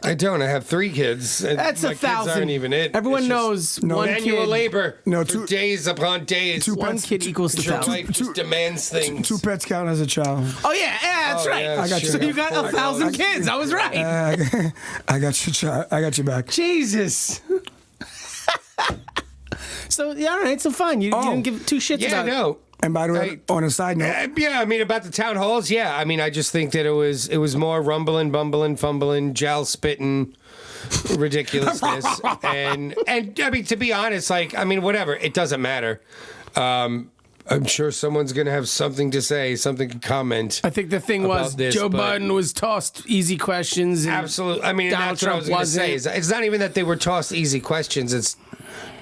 I don't. I have 3 kids. And That's my 1,000. kids aren't even it. Everyone It's knows No, one manual kid. labor. No, for two- days upon days. One kid equals to Your 1,000. wife just demands things. 2 pets count as a child. Oh yeah, that's Oh, right. yeah, I got you. So you got 1,000 kids. I was right. I got your child. I got your back. Jesus. So yeah, all right, so fine. You didn't give 2 shits Yeah, about it. no. And by the way, on a side note, Yeah, I mean about the town halls. Yeah, I mean I just think that it was more rumbling, bumbling, fumbling, jowl spitting, ridiculousness, and I mean to be honest, like I mean whatever, it doesn't matter. I'm sure someone's gonna have something to say, something to comment. I think the thing about was this, Joe but- Biden was tossed easy questions. And Absolutely. I mean, Donald that's what I Trump was going to say. wasn't. It's not even that they were tossed easy questions. It's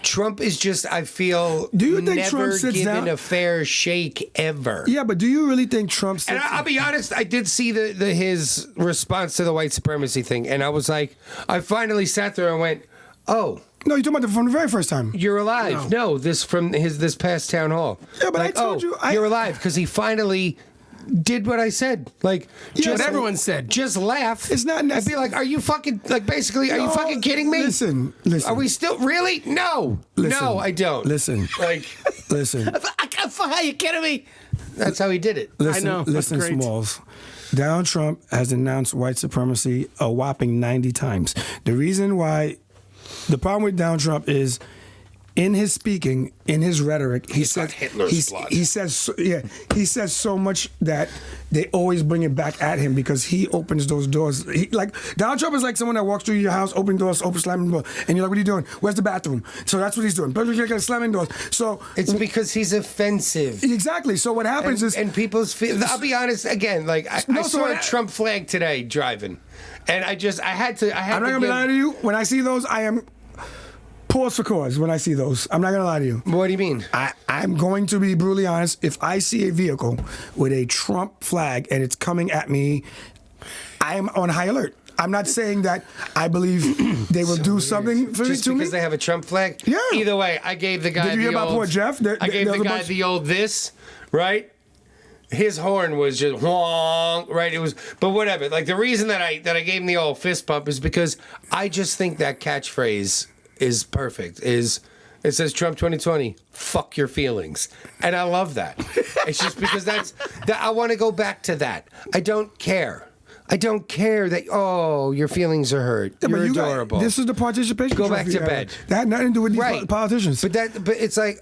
Trump is just, I feel, Do you think never Trump sits given down- a fair shake ever. yeah, but do you really think Trump sits? And I'll be honest, I did see his response to the white supremacy thing, and I was like, I finally sat there and went, "Oh, No, you're talking about from the very first time. you're alive." No, this from this past town hall. Yeah, but I like, told you, you're alive because he finally did what I said. Like, what everyone said. Just laugh. It's not And be like, "Are you fucking like basically? Are you fucking kidding me?" Listen. Are we still really? No, Listen. no, I don't. Listen. Like Listen. Are you kidding me? that's how he did it. Listen, know, that's listen, great. Smalls. Donald Trump has announced white supremacy a whopping 90 times. The reason why, the problem with Donald Trump is, in his speaking, in his rhetoric, he says got Hitler's blood. he says so much that they always bring it back at him because he opens those doors. Like Donald Trump is like someone that walks through your house, open doors, slamming doors, and you're like, "What are you doing? Where's the bathroom?" So that's what he's doing. Slamming doors. So It's because he's offensive. exactly. So what happens is, And people's feel. I'll be honest again. Like I No, so saw a what- Trump flag today driving, and I had to. I'm not gonna be lying to you. When I see those, I am pause for cause. When I see those, I'm not gonna lie to you. What do you mean? I'm going to be brutally honest. If I see a vehicle with a Trump flag and it's coming at me, I am on high alert. I'm not saying that I believe they will do something for Just to me. because they have a Trump flag? Yeah. Either way, I gave the guy. Did you hear the about old, poor Jeff? I gave there the was a guy bunch- the old this, right? His horn was just whong, right? It was, but whatever. Like the reason that I gave him the old fist bump is because I just think that catchphrase is perfect. It says Trump 2020, fuck your feelings, and I love that. It's just because that I want to go back to that. I don't care. I don't care that your feelings are hurt. Yeah, but You're you got- adorable. this is the participation. Go back trophy to era. bed. That had nothing to do with these Right. politicians. But it's like,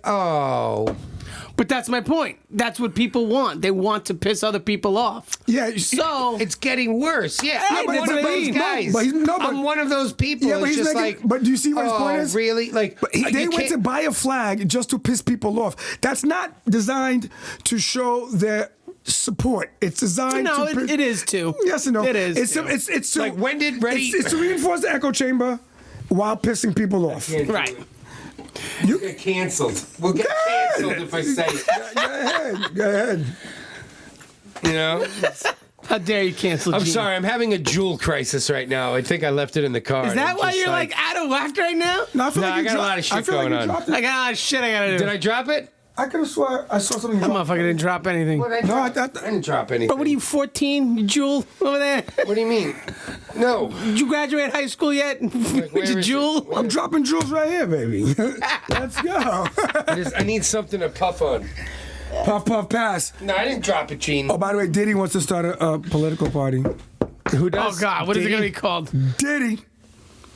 But that's my point. That's what people want. They want to piss other people off. Yeah, you see- So it's getting worse. Yeah, I'm but one of that's what I those mean. guys. but I'm one of those people. Yeah, but it's he's just making. like, But do you see what his point is? Really? Like, But you they went can't- to buy a flag just to piss people off. That's not designed to show their support. It's designed no, to. it is too. Yes and no. It is. It's to, Like, when did Ready- It's to reinforce the echo chamber while pissing people off. Right. We'll get canceled. We'll get canceled if I say it. Go ahead. Go ahead. You know? How dare you cancel? I'm Gene? sorry. I'm having a jewel crisis right now. I think I left it in the car. Is and that I'm why just you're like out of whack right now? No, I feel No, like I you got a dropped- lot of shit I feel like going you on. dropped it. I got a lot of shit I gotta do. Did I drop it? I could have swore I saw something. That drop. motherfucker didn't drop anything. What did I No, drop? I- I didn't drop anything. But what are you, 14? You Jewel over there? What do you mean? No. Did you graduate high school yet? where With your is Jewel? I'm dropping jewels right here, baby. Let's go. I need something to puff on. Puff, puff, pass. No, I didn't drop it, Gene. Oh, by the way, Diddy wants to start a political party. Who Oh does? God, what is it Diddy? gonna be called? Diddy.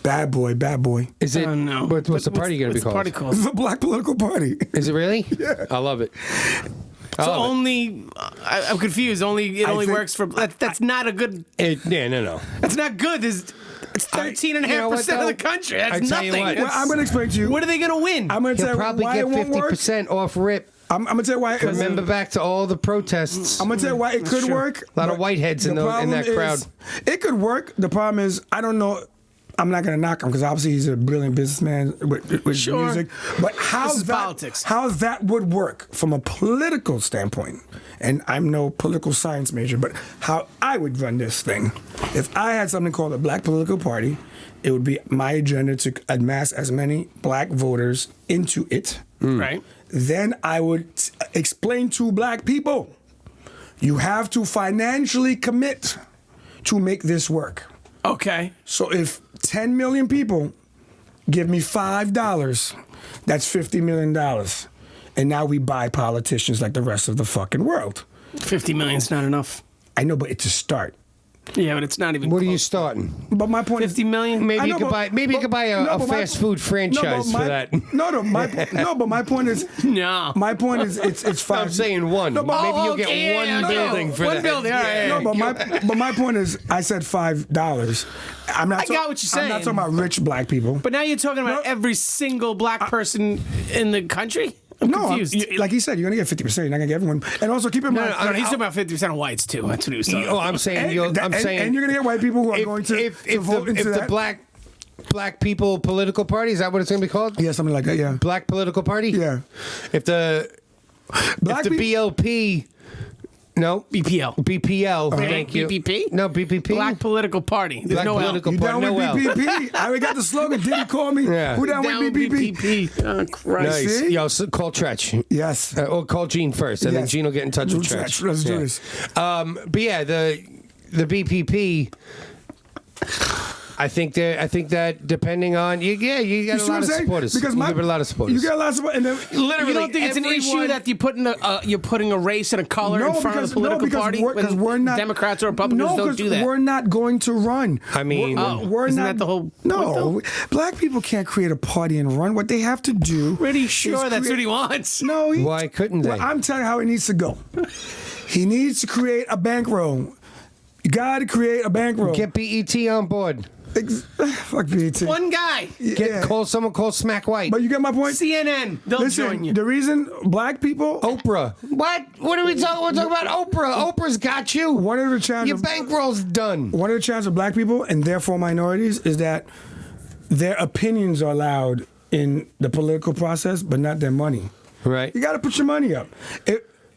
Bad boy, bad boy. Is it? I don't know. What's the party going to be What's the called? party called? It's a black political party. Is it really? Yeah. I love it. So only, I'm confused. It only works for. That's not a good. No. That's not good. It's 13.5% of the country. That's nothing. Well, I'm going to explain to you. What are they going to win? I'm going to tell you probably why get it won't 50% off rip. I'm going to tell you why. Remember back to all the protests. I'm going to tell you why it could work. A lot of whiteheads in that crowd. It could work. The problem is, I don't know. I'm not going to knock him because obviously he's a brilliant businessman with music. But how that would work from a political standpoint, and I'm no political science major, but how I would run this thing, if I had something called a black political party, it would be my agenda to amass as many black voters into it. Right. Then I would explain to black people, you have to financially commit to make this work. Okay. So if 10 million people give me $5, that's $50 million. And now we buy politicians like the rest of the fucking world. 50 million's not enough. I know, but it's a start. Yeah, but it's not even. What close. are you starting? But my point 50 is, million? Maybe you could buy a fast food franchise for that. But my point is, no. My point is, it's five. I'm saying one. No, but, maybe you'll get one building for that. One building. All right. No, but my point is, I said $5. I'm not. I got what you're saying. I'm not talking about rich black people. But now you're talking about every single black person in the country. I'm confused. Like he said, you're gonna get 50%. You're not gonna get everyone. And also keep in mind, No, he's talking about 50% of whites too. That's what he was talking about. I'm saying, and you're gonna get white people who are going to vote into that. If the black people political party, is that what it's gonna be called? Yeah, something like that. Yeah. Black political party. Yeah. If the BLP. No. BPL. Thank you. BPP? No, BPP. Black Political Party. There's Black no Political You Party. down No with L. BPP? I already got the slogan. Did he call me? Yeah. Who down with BPP? Oh, Christ. Nice. See? Yo, so call Tretch. Yes. Or call Gene first, and then Yes. Gene will get in touch with Tretch. Let's do this. But yeah, the BPP. I think that depending on you got You a see lot what of I'm saying? supporters. Because you get a lot of supporters. You get a lot of support, and then Literally, you don't think it's an issue that you're putting a race and a color in front of the political party? Because we're not Democrats or Republicans don't do that. We're not going to run. I mean, we're isn't not. that the whole point, No, though? black people can't create a party and run. What they have to do. Pretty sure that's what he wants. No, why couldn't they? Well, I'm telling you how it needs to go. He needs to create a bankroll. You got to create a bankroll. Get BET on board. Fuck BET. One guy. Call Smack White. But you get my point? CNN. They'll join you. The reason black people... Oprah. What are we talking? We're talking about Oprah. Oprah's got you. One of the challenges... Your bankroll's done. One of the challenges of black people, and therefore minorities, is that their opinions are allowed in the political process, but not their money. Right. You got to put your money up.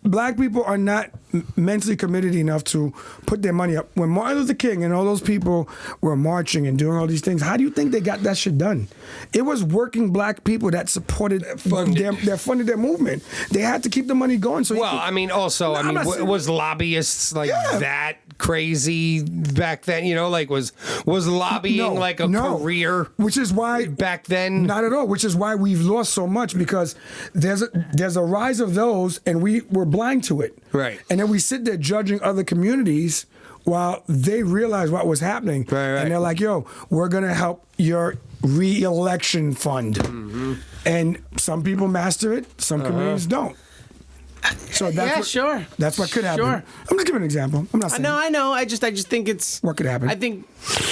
Black people are not mentally committed enough to put their money up. When Martin Luther King and all those people were marching and doing all these things, how do you think they got that shit done? It was working black people that supported funded their movement. They had to keep the money going. So was lobbyists like that crazy back then? You know, like was lobbying like a career? Which is why back then, not at all. Which is why we've lost so much, because there's a rise of those, and we were blind to it. Right. And then we sit there judging other communities while they realize what was happening. Right. And they're like, yo, we're going to help your re-election fund. Mm-hmm. And some people master it, some communities don't. So that's That's what could happen. Sure. I'm just giving an example. I'm not saying. I know. I just think it's what could happen. I think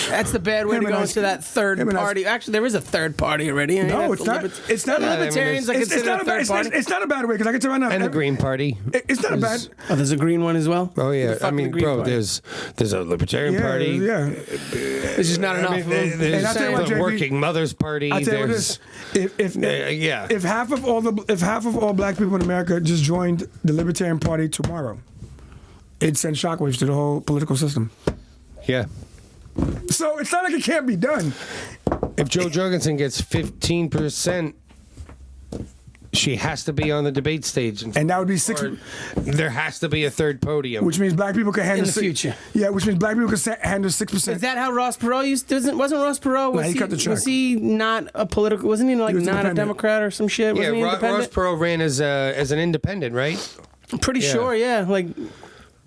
that's the bad way to go into that third party. Actually, there is a third party already. No, it's not. It's not. Libertarians are considered a third party. It's not a bad way, because I can tell you right now. And the Green Party. It's not a bad. Oh, there's a green one as well. Oh yeah. I mean, bro, party? there's a Libertarian Party. Yeah. There's just not enough. There's the Working Mothers Party. I'll tell you what this. If half of all black people in America just joined the Libertarian Party tomorrow, it'd send shockwaves to the whole political system. Yeah. So it's not like it can't be done. If Joe Jorgensen gets 15%, she has to be on the debate stage, and that would be 6. There has to be a third podium, which means black people can handle in the future. Yeah, which means black people can handle 6%. Is that how Ross Perot used? Wasn't Ross Perot? He cut the check. Was he not a political? Wasn't he like not a Democrat or some shit? Yeah, Wasn't he independent? Ross Perot ran as an independent, right? I'm pretty sure. Yeah, like.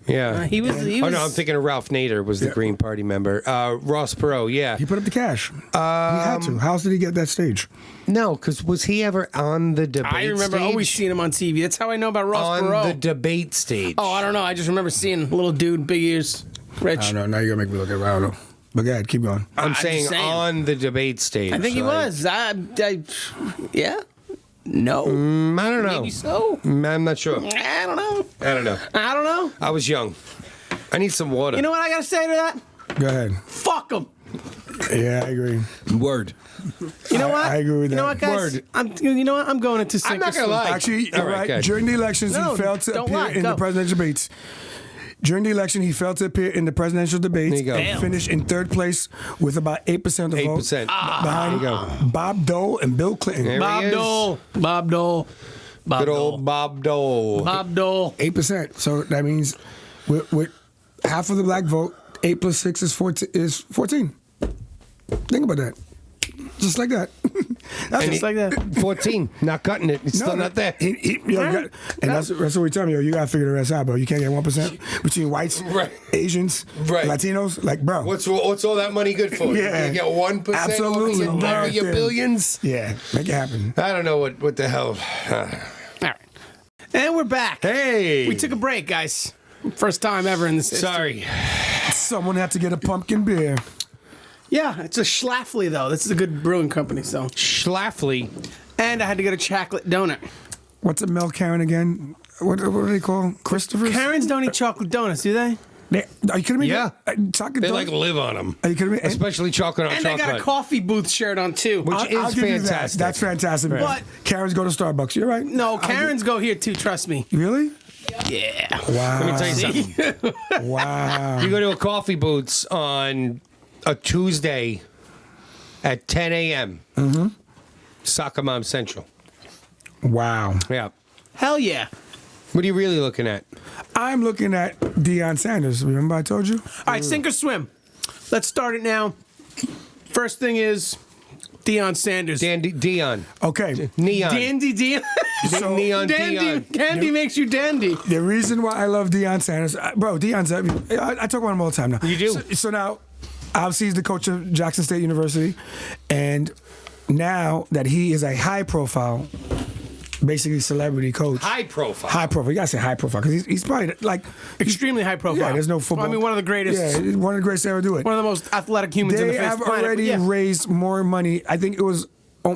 Yeah. He was. Oh no, I'm thinking of Ralph Nader was the Green Party member. Ross Perot, yeah. He put up the cash. He had to. How else did he get that stage? No, because was he ever on the debate I remember stage? always seeing him on TV. That's how I know about Ross On Perot. the debate stage. Oh, I don't know. I just remember seeing a little dude, big ears, rich. I don't know. Now you're going to make me look at Ronaldo. But go ahead, keep going. I'm saying on the debate stage. I think he was. Yeah. No. I don't know. Maybe so. I'm not sure. I don't know. I don't know. I don't know. I was young. I need some water. You know what I gotta say to that? Go ahead. Fuck them. Yeah, I agree. Word. You know what? I agree with that. You know what, guys? Word. You know what? I'm going into sink I'm not or gonna swim. lie. Actually, you're All right, right. good. During the elections, No, he failed to don't appear lie. in Go. the presidential debates. During the election, he failed to appear in the presidential debates. There you go. And finished in third place with about 8% of the vote. 8%. Behind There you go. Bob Dole and Bill Clinton. There he Bob is. Dole. Bob Dole. Bob Good Dole. old Bob Dole. Bob Dole. 8%. So that means with half of the black vote, 8 plus 6 is 14. Think about that. Just like that. That's Just like that. 14. Not cutting it. It's still not there. And that's what we tell me, yo. You gotta figure the rest out, bro. You can't get 1% between whites, Right. Asians, Right. Latinos. Like, bro. What's all that money good for? Yeah. You get 1% Absolutely. over your Nothing. billions? Yeah, make it happen. I don't know what the hell. All right. And we're back. Hey. We took a break, guys. First time ever in this. Sorry. Someone had to get a pumpkin beer. Yeah, it's a Schlafly, though. This is a good brewing company, so. Schlafly. And I had to get a chocolate donut. What's a Mel Karen again? What do they call Christopher's? Karens don't eat chocolate donuts, do they? Are you kidding me? Yeah. Chocolate They donuts? like live on them. Are you kidding me? Especially chocolate on And chocolate. they got a coffee booth shirt on, too. Which I'll is give you that. fantastic. That's fantastic. But- Karens go to Starbucks. You're right. No, Karens go here, too, trust me. Really? Yeah. Wow. Let me tell you something. Wow. You go to a coffee booths on a Tuesday at 10 a.m. Mm-hmm. Soccer Mom Central. Wow. Yeah. Hell yeah. What are you really looking at? I'm looking at Deion Sanders. Remember I told you? All right, sink or swim. Let's start it now. First thing is Deion Sanders. Dion. Okay. Neon. Dandy Deion. So- Neon Dandy. Dion. Candy makes you dandy. The reason why I love Deion Sanders, bro, Deion's, I talk about him all the time now. You do. So now, obviously, he's the coach of Jackson State University. And now that he is a high profile, basically celebrity coach. High profile. High profile. You gotta say high profile because he's probably like. Extremely high profile. Yeah, there's no football. I mean, one of the greatest. Yeah, one of the greatest to ever do it. One of the most athletic humans in They the face have of the planet. already Yeah. raised more money. I think it was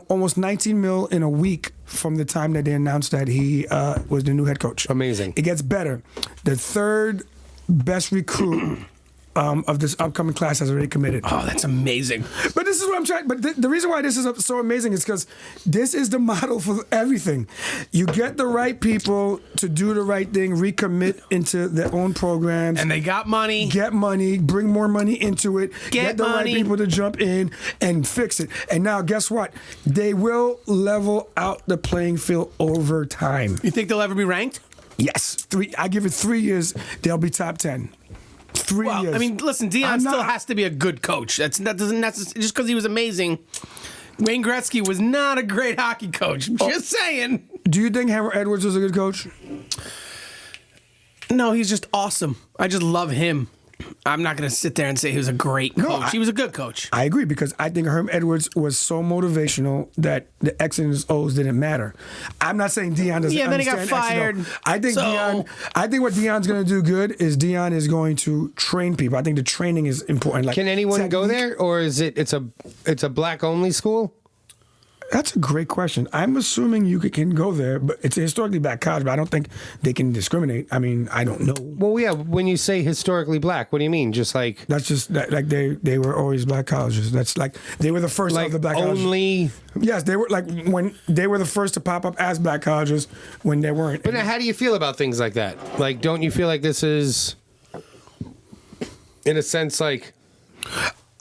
almost 19 mil in a week from the time that they announced that he was the new head coach. Amazing. It gets better. The third best recruit of this upcoming class has already committed. Oh, that's amazing. But this is what I'm trying. But the reason why this is so amazing is because this is the model for everything. You get the right people to do the right thing, recommit into their own programs, And they got money. get money, bring more money into it, Get the money. right people to jump in and fix it. And now, guess what? They will level out the playing field over time. You think they'll ever be ranked? Yes, I give it 3 years. They'll be top 10. 3 Well, years. I mean, listen, Deion I'm still not- has to be a good coach. That doesn't necessarily just because he was amazing. Wayne Gretzky was not a great hockey coach. Just saying. Do you think Hammer Edwards was a good coach? No, he's just awesome. I just love him. I'm not going to sit there and say he was a great coach. He was a good coach. I agree because I think Herm Edwards was so motivational that the X's and O's didn't matter. I'm not saying Deion doesn't Yeah, then he got understand X and O. fired. I think So- I think what Deion's going to do good is Deion is going to train people. I think the training is important. Like Can anyone go technique. there, or is it's a black only school? That's a great question. I'm assuming you can go there, but it's a historically black college, but I don't think they can discriminate. I mean, I don't know. Well, yeah. When you say historically black, what do you mean? Just like That's just like they were always black colleges. That's like they were the first of the black colleges. only. Yes, they were like when they were the first to pop up as black colleges when they weren't. But now, how do you feel about things like that? Like, don't you feel like this is, in a sense, like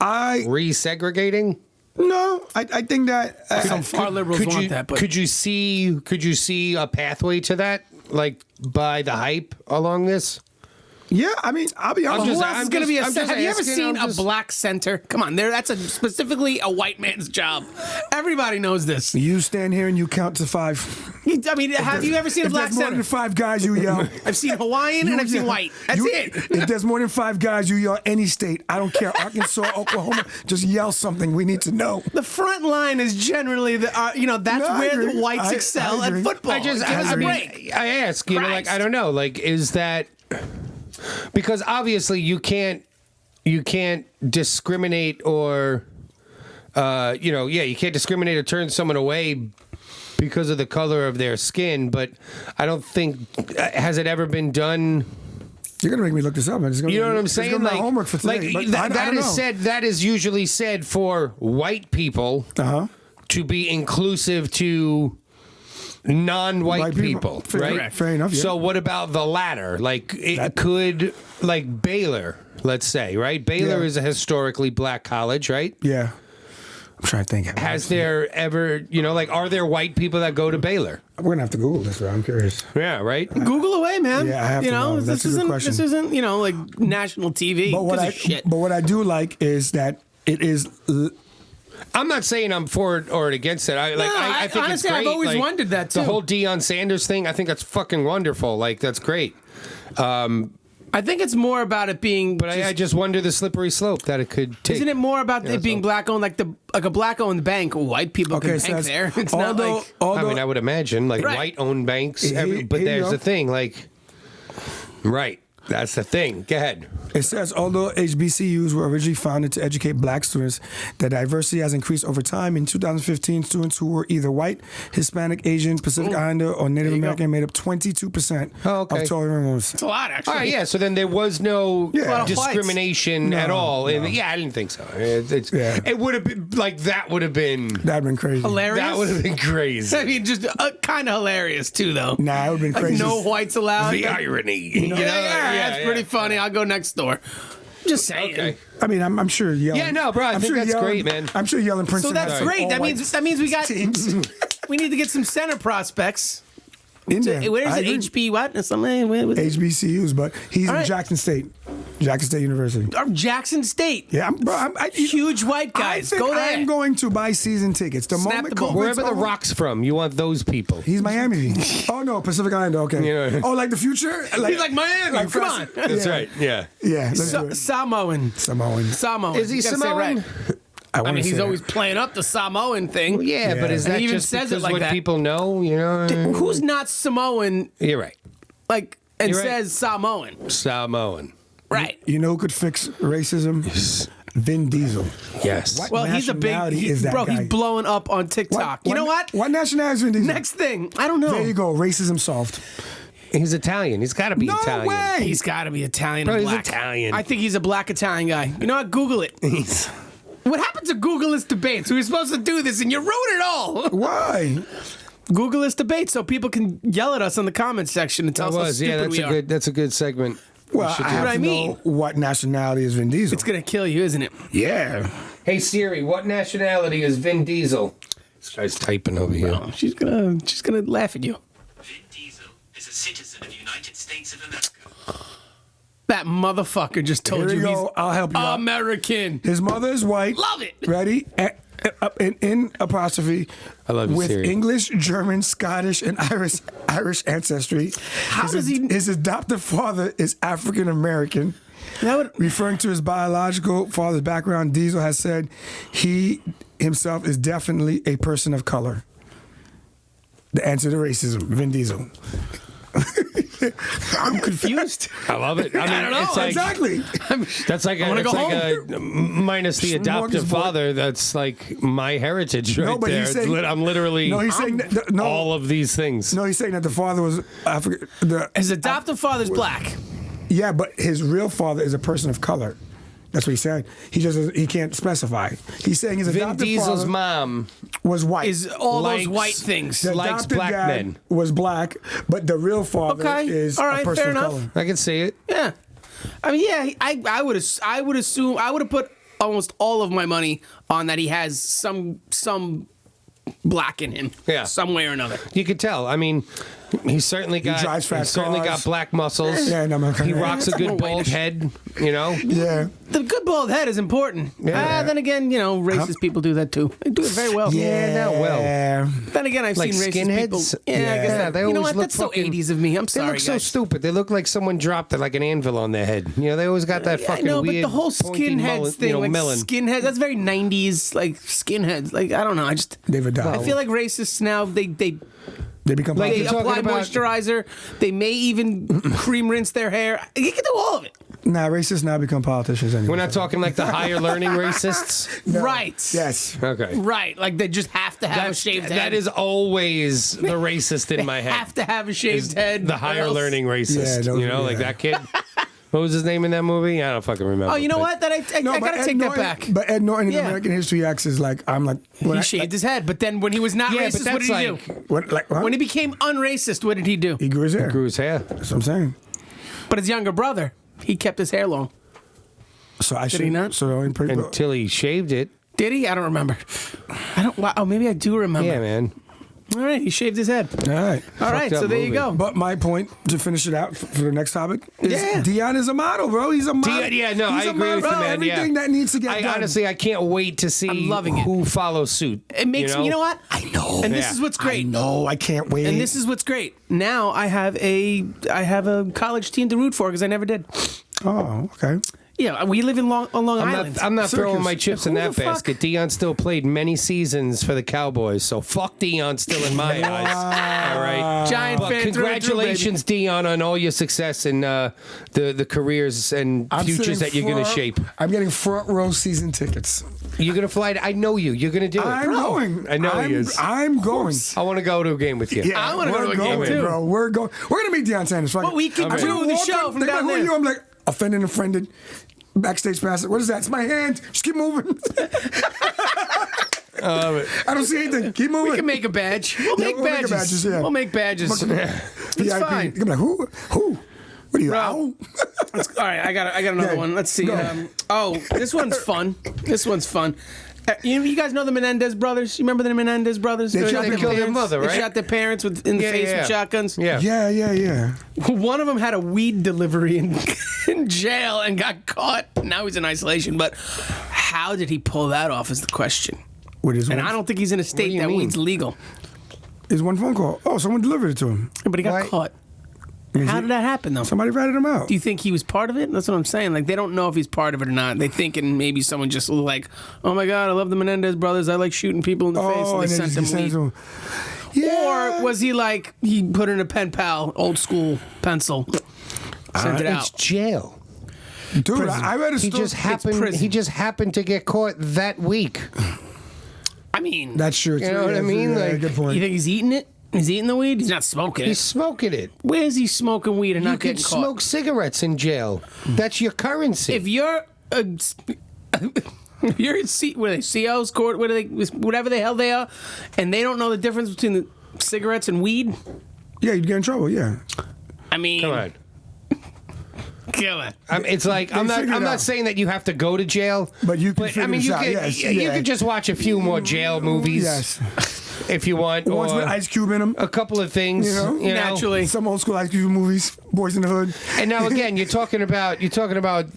resegregating? No, I think that Some far liberals want that, but could you see a pathway to that, like by the hype along this? Yeah, I mean, I'll be honest. Who else is going to be a center? Have you ever seen a black center? Come on, that's specifically a white man's job. Everybody knows this. You stand here and you count to 5. I mean, have you ever seen a black center? If there's more than 5 guys, you yell. I've seen Hawaiian and I've seen white. That's it. If there's more than 5 guys, you yell any state. I don't care. Arkansas, Oklahoma, just yell something. We need to know. The front line is generally that's where the whites excel at football. Give us a break. I ask, I don't know, is that because obviously you can't discriminate or you can't discriminate or turn someone away because of the color of their skin, but I don't think has it ever been done. You're gonna make me look this up, man. You know what I'm saying? Like homework for today. That is usually said for white people to be inclusive to non-white people, right? Fair enough. Yeah. So what about the latter? Like Baylor, let's say, right? Baylor is a historically black college, right? Yeah. I'm trying to think. Has there ever, are there white people that go to Baylor? We're going to have to Google this, right? I'm curious. Yeah, right? Google away, man. Yeah, I have to know. That's a good question. This isn't, like national TV. But what I do like is that it is... I'm not saying I'm for it or against it. I think honestly, it's great. I've always wondered that, too. The whole Deion Sanders thing, I think that's fucking wonderful. That's great. I think it's more about it being... But I just wonder the slippery slope that it could take. Isn't it more about it being black-owned, like a black-owned bank? White people can bank there. It's not like... I would imagine, white-owned banks. But there's the thing, right. That's the thing. Go ahead. It says, although HBCUs were originally founded to educate black students, the diversity has increased over time. In 2015, students who were either white, Hispanic, Asian, Pacific Islander, or Native American made up 22% of total enrollments. It's a lot, actually. All right, yeah, so then there was no discrimination at all. No. I didn't think so. It would have been, that would have been... That would have been crazy. Hilarious? That would have been crazy. I mean, just kind of hilarious, too, though. Nah, it would have been crazy. No whites allowed. The irony. That's pretty funny. I'll go next door. Just saying. Okay. I mean, I'm sure yelling. Yeah, no, bro. I think that's great, man. I'm sure yelling Princeton. So that's great. That means we got teams. We need to get some center prospects. In there. Where is it? HB what? Something? HBCUs, but he's in Jackson State. Jackson State University. Jackson State. Yeah, huge white guys. Go there. I'm going to buy season tickets. Wherever the Rock's from, you want those people. He's Miami. Oh no, Pacific Islander. Okay. Oh, like the future? He's like Miami. Come on. That's right. Yeah. Yeah. Samoan. Is he Samoan? I mean, he's always playing up the Samoan thing. Well, yeah, but is that just because what people know? Who's not Samoan? You're right. Says Samoan. Samoan. Right. You know who could fix racism? Vin Diesel. Yes. What he's a big... is that guy? He's blowing up on TikTok. You know what? What nationality is Vin Diesel? Next thing. I don't know. There you go. Racism solved. He's Italian. He's got to be Italian. No way! He's got to be Italian Bro, and black. He's Italian. I think he's a black Italian guy. You know what? Google it. What happened to Googleless debates? We were supposed to do this, and you ruined it all. Why? Googleless debates, so people can yell at us in the comments section and tell us how stupid we are. That's a good segment. Well, I have to know what nationality is Vin Diesel. It's gonna kill you, isn't it? Yeah. Hey Siri, what nationality is Vin Diesel? This guy's typing over here. Oh, she's gonna laugh at you. Vin Diesel is a citizen of the United States of America. That motherfucker just told you he's I'll help you American. His mother is white. Love it. Ready? In apostrophe. I love you, with Siri. English, German, Scottish, and Irish ancestry. His adoptive father is African American. Referring to his biological father's background, Diesel has said he himself is definitely a person of color. The answer to racism, Vin Diesel. I'm confused. I love it. I don't know. It's like, exactly. That's like minus the adoptive father. That's like my heritage right there. I'm literally saying all of these things. No, he's saying that the father was African. His adoptive father's black. Yeah, but his real father is a person of color. That's what he said. He can't specify. He's saying his adoptive Vin Diesel's father mom was white. Is all those white things. The likes adopted black dad men. Was black, but the real father is all right, a person fair of enough. color. I can see it. Yeah, I mean, yeah, I would assume I would have put almost all of my money on that he has some black in him. Yeah, some way or another. You could tell. I mean, He certainly got. drives fast He certainly cars. got black muscles. Yeah, no, man. He rocks a good bald head. You know. Yeah. The good bald head is important. Yeah. Then again, racist people do that too. They do it very well. Yeah, not well. Then again, I've Like seen racist people. skinheads? Yeah, I guess Yeah, that, they you know always what? look That's so fucking- 80s of me. I'm They sorry, look so guys. stupid. They look like someone dropped like an anvil on their head. You know, they always got that I fucking know, but weird the whole pointy skinheads mullet, thing, like melon. skinheads, that's very 90s, like skinheads. Like, I don't know. They've adopted. I feel like racists now, they They become Like, They you're talking apply about- moisturizer. They may even cream rinse their hair. You can do all of it. Nah, racists now become politicians anyway. We're not talking like the higher learning racists. No. Right. Yes. Okay. Right. Like they just have to have a shaved head. That is always the racist in my head. Have to have a shaved head. The or higher else- learning racist. Yeah, those- you know, like yeah. that kid. What was his name in that movie? I don't fucking remember. Oh, you know but- what? That I but gotta Ed take that Norton- back. But Ed Norton in Yeah. American History X is like, I'm like, He shaved his head, but then when he was not Yeah, racist, but what did that's he like- do? what? When he became unracist, what did he do? He grew his hair. Grew his hair. That's what I'm saying. But his younger brother, he kept his hair long. So I should he not? So in pretty Until he shaved it. Did he? I don't remember. I don't. Wow, maybe I do remember. Yeah, man. All right, he shaved his head. All right. All right, up so there you movie. go. But my point to finish it out for the next topic is Yeah. Dion is a model, bro. He's a model. Yeah, no, He's I a agree model with you, for man. Everything Yeah. that needs to get done. Honestly, I can't wait to see I'm loving it. who follows suit. It makes me. You know what? I know. And this Yeah. is what's great. No, I can't wait. And this is what's great. Now I have a college team to root for because I never did. Oh, okay. Yeah, we live in on Long Island. I'm not throwing my chips in Who that the fuck? basket. Dion still played many seasons for the Cowboys, so fuck Dion still in my eyes. All right. Giant But fan through and through, congratulations, Dion, on all your success and the careers and I'm futures sitting that you're going to shape. I'm getting front row season tickets. You're going to fly. I know you. You're going to do it. I'm going. I know he is. I'm going. I want to go to a game with you. Yeah, I wanna go we're to a game going, too. bro. We're going. We're gonna meet Deion Sanders. Fuck But it. we could I'm do gonna the walk show up, from they're down like, "Who are there." you?" I'm like, offended and friended. Backstage pass. What is that? It's my hand. Just keep moving. I don't see anything. Keep moving. We can make a badge. We'll make we'll make badges. badges, yeah. We'll make badges. It's VIP. fine. You're like, who? What are you? Bro. Owl? All right, I got another Yeah, one. Let's see. go. This one's fun. This one's fun. You guys know the Menendez brothers? You remember the Menendez brothers? They shot killed their mother, They right? shot their parents in the Yeah, face yeah. with shotguns. Yeah. Yeah. One of them had a weed delivery in jail and got caught. Now he's in isolation. But how did he pull that off is the question. With his And one, I don't think he's in a state you that mean? weed's legal. his one phone call. Oh, someone delivered it to him. But he got Why- caught. Is How it- did that happen, though? Somebody ratted him out. Do you think he was part of it? That's what I'm saying. Like, they don't know if he's part of it or not. They thinking maybe someone just was like, oh my God, I love the Menendez brothers. I like shooting people in the face. And they sent just him weed. him. Yeah. Or was he like, he put in a pen pal, old school pencil, sent it It's out? jail. Dude, I read a He story. just happened. prison. He just happened to get caught that week. I mean, That's true. You know what I mean? Yeah, Like, good point. you think he's eating it? He's eating the weed? He's not smoking He's it. smoking it. Where is he smoking weed and You not can getting caught? smoke cigarettes in jail. That's your currency. If you're a, if you're a what are they, COs, court, what are they, whatever the hell they are, and they don't know the difference between the cigarettes and weed, Yeah, you'd get in trouble. Yeah. I mean, Come on. Come on. It's like I'm figured not out. saying that you have to go to jail, But you can I figure mean, this you out, could yes, you yeah. could just watch a few more jail movies Yes. if you want, Ones or with Ice Cube in them. a couple of things. You know? Naturally. Some old school Ice Cube movies. Boys in the Hood. And now again, you're talking about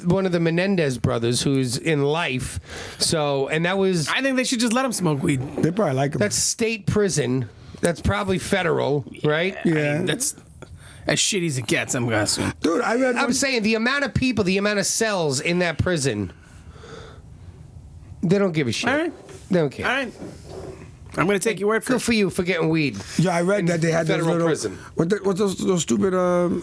one of the Menendez brothers who's in life. So, and that was I think they should just let him smoke weed. They probably like him. that's state prison. That's probably federal, right? yeah. That's as shitty as it gets, I'm guessing. Dude, I read. I'm saying the amount of people, the amount of cells in that prison, they don't give a shit. All right. They don't care. All right. I'm going to take your word for Good it. for you for getting weed. Yeah, I read that they had those federal little prison. What's those stupid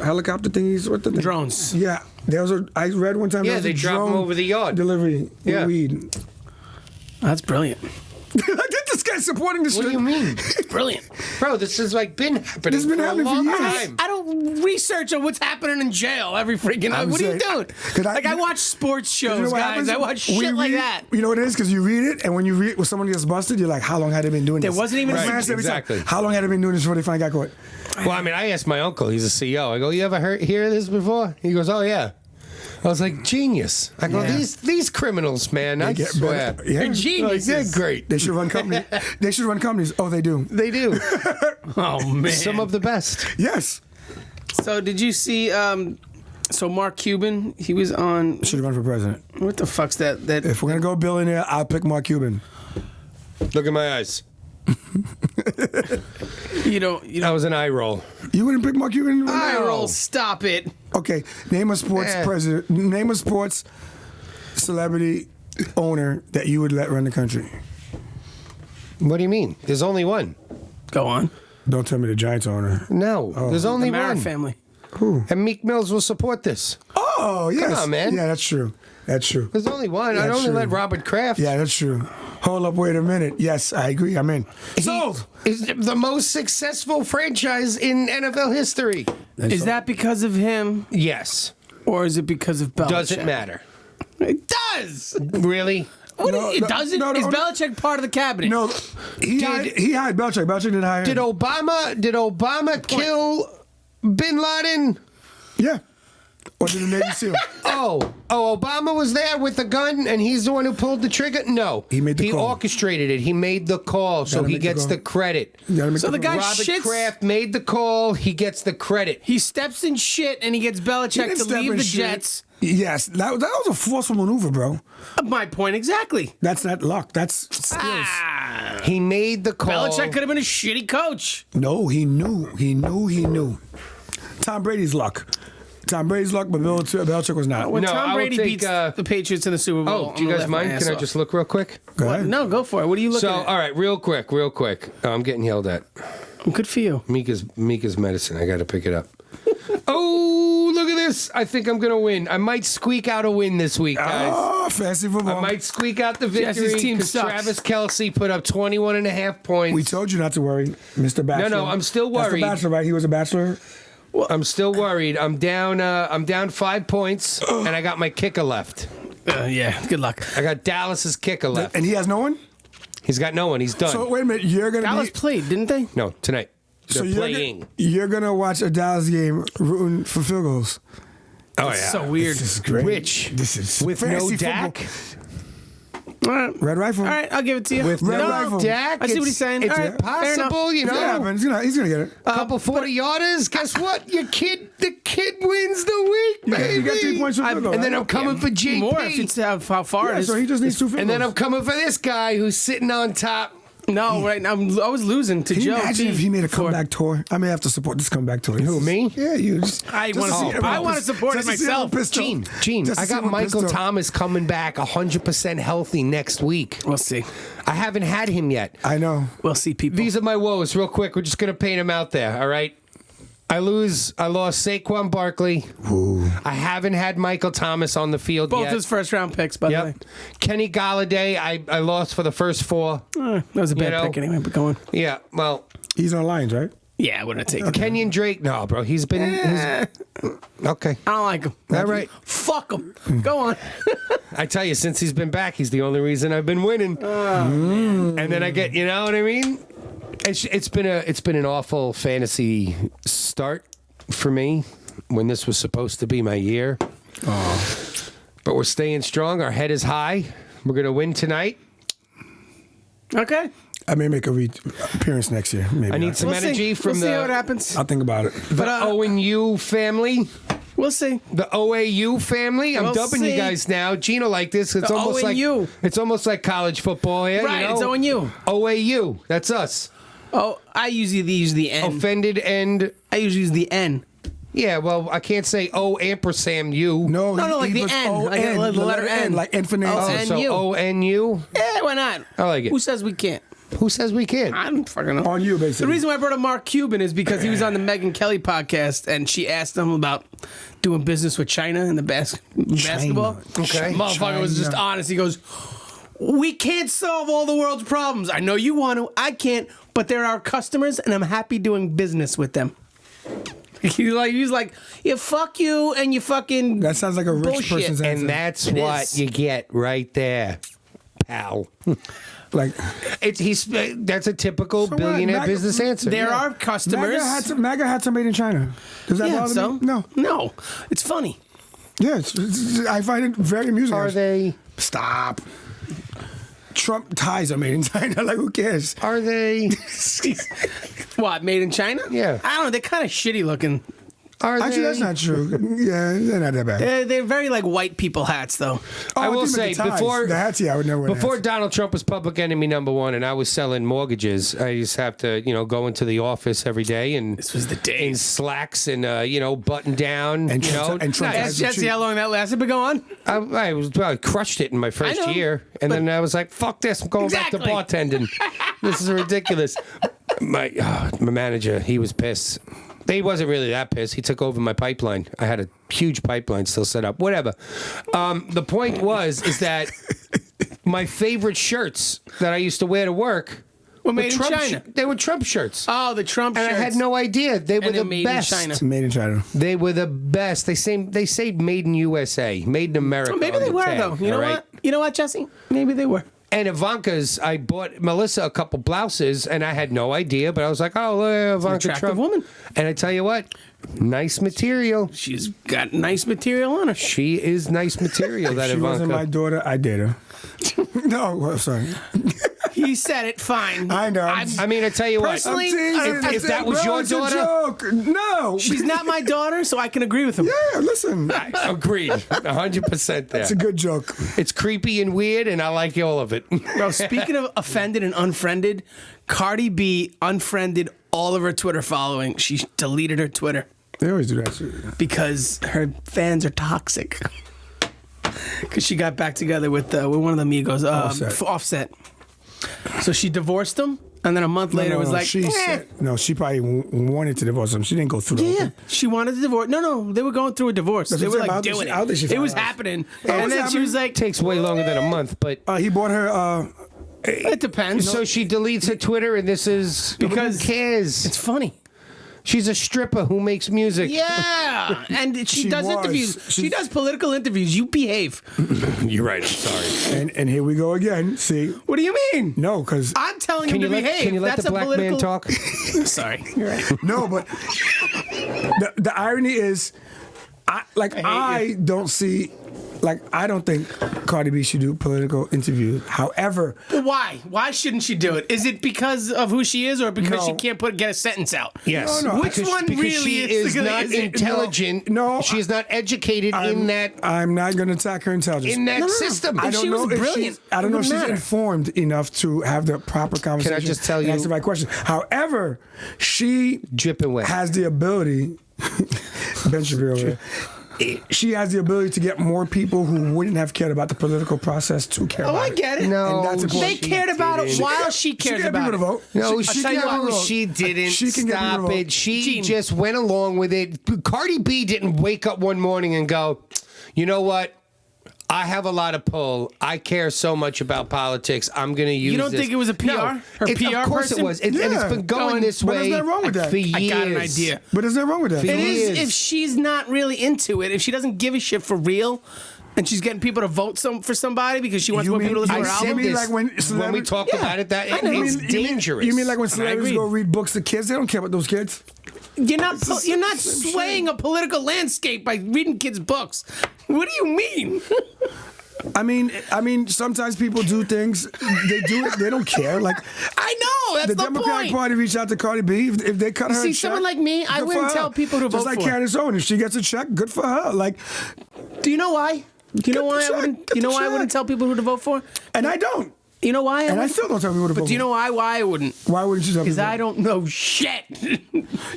helicopter thingies? What the Drones. Yeah, there was a. I read one time. Yeah, there was they a drop 'em drone over the yard. delivery with Yeah. weed. That's brilliant. Look at this guy supporting this What do shit. you mean? Brilliant. Bro, this has like been happening This has been for happening a for long years. time. I don't research on what's happening in jail every freaking night. I'm What are you saying, doing? 'cause I watch sports shows, You know what guys. happens? I watch We shit like read- that. You know what it is? Because you read it, and when you read it, when someone gets busted, you're like, how long had they been doing There this? wasn't even a- That's what I ask every time. Exactly. How long had they been doing this before they finally got caught? Well, I mean, I asked my uncle. He's a CEO. I go, "You ever hear of this before?" He goes, "Oh yeah." I was like, genius. I go, these criminals, man, I swear. They're geniuses. They're great. They should run companies. They should run companies. Oh, they do. They do. Oh, man. Some of the best. Yes. So did you see, so Mark Cuban, he was on, Should run for president. what the fuck's that? If we're gonna go billionaire, I'll pick Mark Cuban. Look at my eyes. You know, That was an eye roll. You wouldn't pick Mark Cuban? eye roll, stop it. Okay, name a sports president. Name a sports celebrity owner that you would let run the country. What do you mean? There's only one. Go on. Don't tell me the Giants owner. No, there's only The Mara one. family. Who? And Meek Mills will support this. Oh, yes. on, man. Yeah, that's true. That's true. There's only one. I'd That's only true. let Robert Kraft. Yeah, that's true. Hold up, wait a minute. Yes, I agree. I'm in. Sold. Is the most successful franchise in NFL history. Is that because of him, Yes. or is it because of Belichick? Doesn't matter. It does. Really? What No, it no, doesn't? no, no, Is no. Belichick part of the cabinet? No, he hired Belichick. Belichick didn't hire him. Did Obama kill Bin Laden? Yeah. Or did the Navy SEAL? Oh, Obama was there with the gun, and he's the one who pulled the trigger. No, He made the call. He orchestrated it. He made the call, so Gotta he make the gets call. the credit. You gotta make So the call. guy Robert shits. Kraft made the call. He gets the credit. He steps in shit and he gets He Belichick didn't to step leave in the shit. Jets. Yes, that was a forceful maneuver, bro. My point exactly. That's not luck. That's skills. He made the call. Belichick could have been a shitty coach. No, he knew. He knew. Tom Brady's luck. Tom Brady's luck, but Belichick was not. When No, I Tom would Brady think, beats the Patriots in the Super Bowl, Oh, do you guys mind? Can I just look real quick? Go What? ahead. No, go for it. What are you looking So, at? all right, real quick. Oh, I'm getting yelled at. Good for you. Mika's medicine. I got to pick it up. Oh, look at this. I think I'm going to win. I might squeak out a win this week, guys. Oh, fancy football. I might squeak out the Jesse's victory team because sucks. Travis Kelce put up 21.5 points. We told you not to worry, Mr. Bachelor. No, I'm still That's worried. the Bachelor, right? He was a bachelor. I'm still worried. I'm down 5 points, and I got my kicker left. Yeah, good luck. I got Dallas's kicker left. And he has no one? He's got no one. He's done. So wait a minute, you're gonna Dallas be played, didn't they? No, tonight. They're you're playing. You're gonna watch a Dallas game rooting for field goals. Oh, yeah. So weird. This is great. Which? This is With no fancy Dak? football. All right. Red rifle. All right, I'll give it to you. With Red no rifle. Dak? I see what he's saying. It's All right, fair enough. possible, you It's gonna know. happen. He's gonna get it. A couple 40-yarders. Guess what? The kid wins the week, Yeah, baby. you got 3 points for field goal. And then right? I'm coming for JP. More if it's how far Yeah, it is. so he just needs 2 field And then I'm goals. coming for this guy who's sitting on top. No, right now I was losing to Can you Joe. imagine T if he made a before. comeback tour? I may have to support this comeback tour. Who, me? Yeah, you. I just wanna to see- see him I with wanna pis- support it just to see him myself. with pistol. Gene, Just to I see him got with Michael pistol. Thomas coming back 100% healthy next week. We'll see. I haven't had him yet. I know. We'll see, people. These are my woes, real quick. We're just going to paint them out there, all right? I lost Saquon Barkley. Ooh. I haven't had Michael Thomas on the field Both yet. his first round picks, by the way. Yep. Kenny Galladay, I lost for the first 4. That was a bad know. pick anyway, but go on. Yeah, well, He's on Lions, right? Yeah, I wouldn't take it. Kenyon Drake, no, bro. He's been... okay. I don't like him. All right. Fuck him. Go on. I tell you, since he's been back, he's the only reason I've been winning. And then I get, you know what I mean? It's been an awful fantasy start for me when this was supposed to be my year. But we're staying strong. Our head is high. We're gonna win tonight. Okay. I may make a appearance next year. Maybe I need not. some We'll energy see. from We'll see how it the happens. I'll think about it. ONU family, We'll see. the OAU family. I'm We'll dubbing you see. guys now. Gino like this. It's The almost ONU. like college football here. Right, you know? it's ONU. OAU. That's us. Oh, I usually use the N. Offended and I usually use the N. yeah. Well, I can't say ampersand you. No, No, like the was N, O-N, like the letter N. like infinite. Oh, Oh, and so you. ONU. Yeah, why not? I like it. Who says we can't? Who says we can't? I don't fucking know. On you, The basically. reason why I brought up Mark Cuban is because he was on the Megyn Kelly podcast and she asked him about doing business with China in the basketball. Okay. Motherfucker was just China. honest. He goes, "We can't solve all the world's problems. I know you want to. I can't, but they're our customers and I'm happy doing business with them." He was like, "Yeah, fuck you and you fucking." That sounds like a rich Bullshit. person's answer. And that's It what is. you get right there, pal. like That's a typical what? billionaire MAGA business answer. They're Yeah. our customers. MAGA had some made in China. Does that Yeah, bother so me? No. no, it's funny. Yeah, I find it very amusing. Are they? Stop. Trump ties are made in China. Like, who cares? Are they? What, made in China? Yeah. I don't know. They're kind of shitty looking. Are Actually, they? that's not true. Yeah, they're not that bad. They're very like white people hats, though. I will think say, the ties. before- the hats, yeah, I would never wear Before hats. Donald Trump was public enemy #1 and I was selling mortgages, I used to have to, go into the office every day and This was the in days. slacks and button down. And you Trump- know, and Trump Nice. has- Jesse, how long that lasted? But go on. I crushed it in my first know, year, and then I was like, "Fuck this! I'm going back to Exactly. bartending. This is ridiculous." My manager, he was pissed. He wasn't really that pissed. He took over my pipeline. I had a huge pipeline still set up. Whatever. The point is that my favorite shirts that I used to wear to work Were made in Trump China. They were Trump shirts. Oh, the Trump And shirts. I had no idea they were And they're the made best. in China. It's made in China. They were the best. They say made in USA, made in America. Oh, maybe on they the were, tag, though. You know all right? what? You know what, Jesse? Maybe they were. And Ivanka's, I bought Melissa a couple blouses, and I had no idea, but I was like, "Oh, look, Ivanka attractive Trump." woman. And I tell you what, nice material. She's got nice material on her. She is nice material. That She wasn't my Ivanka. daughter. I did her. No, well, sorry. He said it fine. I know. I mean, I tell you what. Personally, if that was your it's a daughter- joke. No. She's not my daughter, so I can agree with him. Yeah, listen. Agreed, 100% there. It's a good joke. It's creepy and weird, and I like all of it. Bro, speaking of offended and unfriended, Cardi B unfriended all of her Twitter following. She deleted her Twitter They always do that shit. because her fans are toxic. Because she got back together with one of the Migos, Offset. So she divorced him, and then a month later was like, she said, no, she probably wanted to divorce him. She didn't go through the whole yeah, thing. she wanted to divorce. No, they were going through a divorce. That's They what were I'm like saying. doing How did she it. It was find out? happening. Oh, And it was then she was like, Takes way longer than a month, but He bought her. it depends. so she deletes her Twitter, and this is Because who cares? It's funny. She's a stripper who makes music. Yeah, and she She does was. interviews. She She's- does political interviews. You behave. You're right. I'm sorry. And here we go again. See, What do you mean? no, because I'm telling him Can to you let, behave. can you let That's the a black political... man talk? Sorry, you're right. no, but the irony is, I don't see. Like, I don't think Cardi B should do political interviews. However, Well, why? Why shouldn't she do it? Is it because of who she is, or because No. she can't get a sentence out? Yes. No, Which one because really she is is not is it- intelligent. No, she is not educated in that I'm not going to attack her intelligence. No. system. If she was brilliant, I don't it know if she's wouldn't matter. informed enough to have the proper conversation. just tell and you- ask the right question. However, she Dripping wet. has the ability. Ben Shapiro over there. She has the ability to get more people who wouldn't have cared about the political process to care Oh, about I it. get it. No, And that's They important. cared about it didn't. while she cared can get about people it. to vote. No, she she, can get people to vote. she didn't. She can get people to Stop vote. it. She Gene. just went along with it. Cardi B didn't wake up one morning and go, you know what? I have a lot of pull. I care so much about politics. I'm going to use You don't this. think it was a PR? No, Her PR of course person? it was. And it's Yeah. been going this But way there's nothing wrong with that. for years. I got an idea. But there's nothing wrong with that. It is years. if she's not really into it, if she doesn't give a shit for real, and she's getting people to vote for somebody because she wants You more mean- people to listen I to her said album. this- like when when we celebrities- talked about it, that I know. it's You mean- dangerous. You mean like when I celebrities agree. go read books to kids? They don't care about those kids. You're not swaying a political landscape by reading kids' books. What do you mean? I mean, sometimes people do things. They do it. They don't care. Like I know that's the the Democratic point. Party reached out to Cardi B. If they cut her see, a check, someone like me, I good wouldn't for tell her. people to Just vote like for her. Candace Owens, if she gets a check, good for her. Like, Do you know why? Do you know Get the why I check, wouldn't? get You know the why I check. wouldn't tell people who to vote for? and I don't. You know why? And I wouldn't? still don't tell people to vote. But do you know why? Why I wouldn't? Why wouldn't you tell Because people? I don't know shit.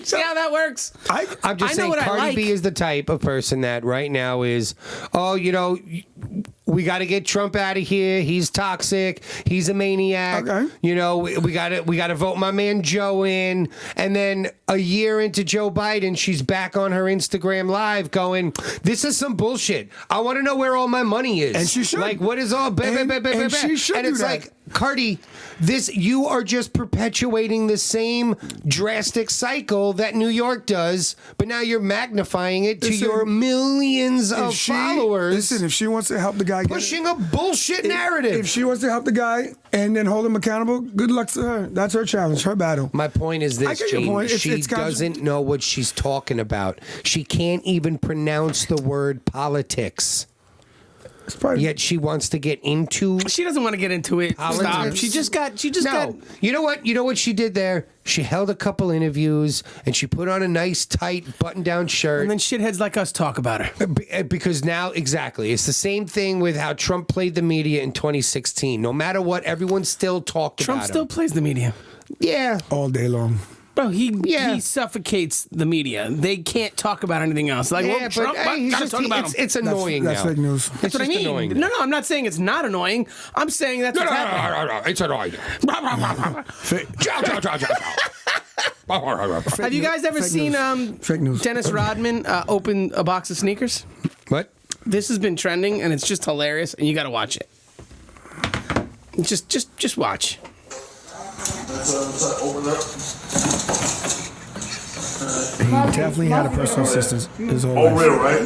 See how that works? I'm just I know saying, what I Cardi like. B is the type of person that right now is, oh, you know, we got to get Trump out of here. He's toxic. He's a maniac. Okay. You know, we got to vote my man Joe in. And then a year into Joe Biden, she's back on her Instagram Live going, "This is some bullshit. I want to know where all my money is." And she should. Like, what is all? And she should And do it's that. like, Cardi, you are just perpetuating the same drastic cycle that New York does, but now you're magnifying it to your millions of followers. Listen, if she wants to help the guy, pushing a bullshit narrative. If she wants to help the guy and then hold him accountable, good luck to her. That's her challenge, her battle. My point is this, Gene. She doesn't know what she's talking about. She can't even pronounce the word politics. Yet she wants to get into. She doesn't want to get into it. Stop. She just got. You know what? You know what she did there? She held a couple interviews and she put on a nice tight button-down shirt. And then shitheads like us talk about her. Because now, exactly, it's the same thing with how Trump played the media in 2016. No matter what, everyone still talked about him. Trump still plays the media. Yeah, all day long. Bro, he suffocates the media. They can't talk about anything else. Like, well, Trump, talk about him. It's annoying that's now. Fake news. That's what I mean. Annoying. No, I'm not saying it's not annoying. I'm saying that's what's happening. No, it's annoying. Have you guys ever seen Dennis Rodman open a box of sneakers? What? This has been trending, and it's just hilarious, and you got to watch it. Just watch. He definitely had a personal assistant his whole life. Real, right?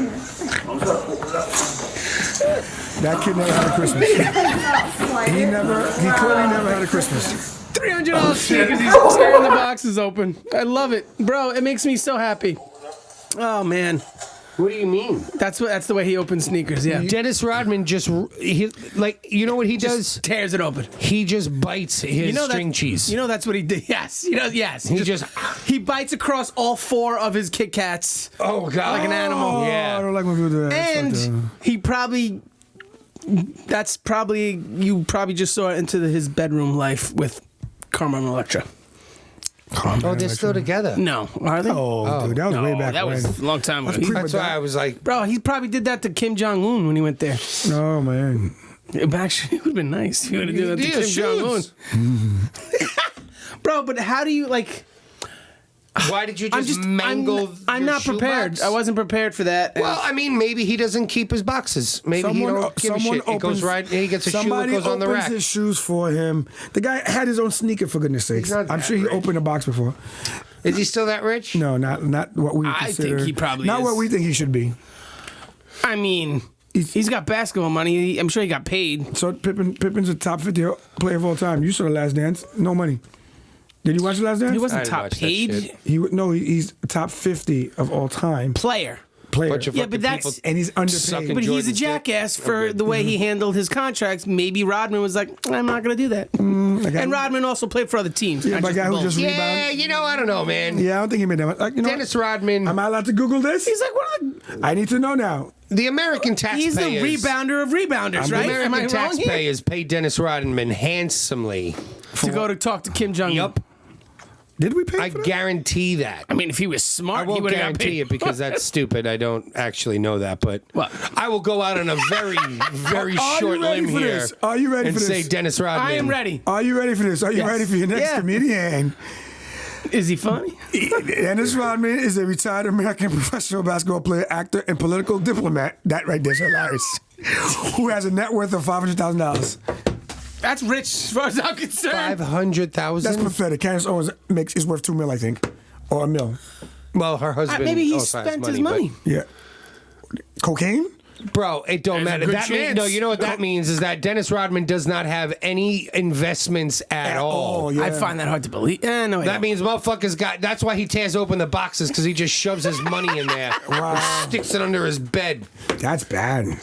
That kid never had a Christmas. He clearly never had a Christmas. $300 sneakers. He's tearing the boxes open. I love it, bro. It makes me so happy. Oh man. What do you mean? That's the way he opens sneakers. Yeah. Dennis Rodman you know what he does? Tears it open. He just bites his string cheese. You know that's what he did. Yes. Yes. He bites across all 4 of his Kit Kats. Oh God. Like an animal. Yeah. I don't like when people do that. And he probably. You probably just saw it into his bedroom life with Carmen Electra. Oh, they're still together. No, are they? Oh, dude, that was way back that when. was a long time ago. That's why I was like, bro, he probably did that to Kim Jong Un when he went there. Oh man, actually, it would have been nice if he would have done that to Kim Jong Un. Bro, but how do you like? Why did you mangle? I'm not prepared. I wasn't prepared for that. Well, I mean, maybe he doesn't keep his boxes. Maybe he don't give a shit. It goes right. He gets a shoe. It goes on the rack. Somebody opens his shoes for him. The guy had his own sneaker, for goodness sakes. I'm sure he opened a box before. Is he still that rich? No, not what we consider. I think he probably not is. what we think he should be. I mean, he's got basketball money. I'm sure he got paid. So Pippen's a top 50 player of all time. You saw The Last Dance. No money. Did you watch The Last Dance? He wasn't top paid. He's top 50 of all time. Player. Yeah, but and he's underpaid. But he's a jackass for the way he handled his contracts. Maybe Rodman was like, I'm not going to do that. And Rodman also played for other teams. Yeah, but guy who just rebounded. Yeah, I don't know, man. Yeah, I don't think he made that much. Like, Dennis Rodman. Am I allowed to Google this? He's like, what are the... I need to know now. The American taxpayers. He's the rebounder of rebounders, right? The American taxpayers paid Dennis Rodman handsomely to go to talk to Kim Jong-un. Yup. Did we pay I for that? guarantee that. I mean, if he was smart, I won't guarantee it because that's stupid. I don't actually know that, but I will go out on a very, very short limb here. Are you ready for this? And say Dennis Rodman. I am ready. Are you ready for this? Are you ready for your next comedian? Is he funny? Dennis Rodman is a retired American professional basketball player, actor, and political diplomat. That right there is hilarious. Who has a net worth of $500,000. That's rich as far as I'm concerned. $500,000? That's pathetic. Candace Owens is worth $2 million, I think. Or $1 million. Well, her husband maybe he also has spent his money. Yeah. Cocaine? Bro, it don't matter. That means, no, you know what that means is that Dennis Rodman does not have any investments at all. Yeah. I find that hard to believe. That means motherfuckers got. That's why he tears open the boxes because he just shoves his money in there and sticks it under his bed. That's bad.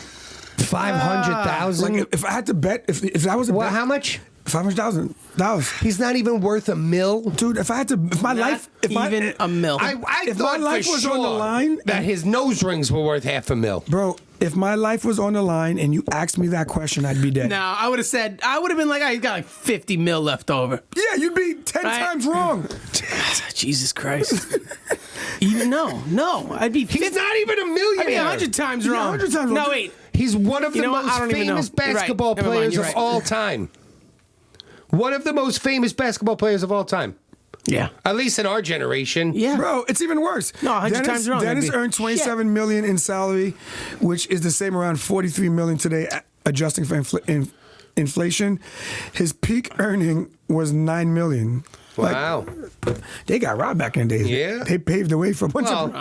500,000. Like if I had to bet, if that was a bet, how much? $500,000. He's not even worth $1 million, dude. If I had to, if my life, if even $1 million. If my life was on the line, that his nose rings were worth $500,000, bro. If my life was on the line and you asked me that question, I'd be dead. No, I would have been like, he's got like 50 mil left over. Yeah, you'd be 10 times wrong. Jesus Christ. No, I'd be. He's not even a millionaire. I'd be 100 times wrong. 100 times wrong. No, wait. He's one of the most famous basketball players of all time. One of the most famous basketball players of all time. Yeah. At least in our generation. Yeah. Bro, it's even worse. No, 100 times wrong. Dennis earned $27 million in salary, which is the same around $43 million today, adjusting for inflation, his peak earning was $9 million. Wow. They got robbed back in the days. Yeah. They paved the way for a bunch of...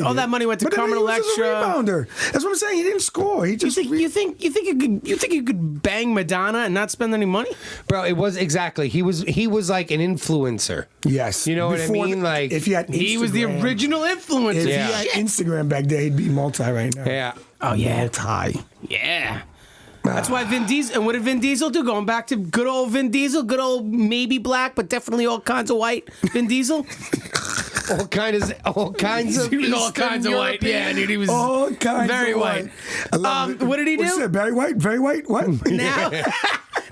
All that money went to Carmen Electra. Rebounder. That's what I'm saying. He didn't score. He just... You think you could bang Madonna and not spend any money? Bro, it was exactly. He was like an influencer. Yes. You know what I Before mean? Like, if he had Instagram, He was the original influencer. If he had Instagram back there, he'd be multi right now. Yeah. Oh yeah. Multi. Yeah. That's why Vin Diesel. And what did Vin Diesel do? Going back to good old Vin Diesel, good old maybe black, but definitely all kinds of white Vin Diesel. all kinds of. He was all kinds of white. Yeah, dude, he was all kinds very of white. I love it. What did he do? What you said? Very white. Very white. What?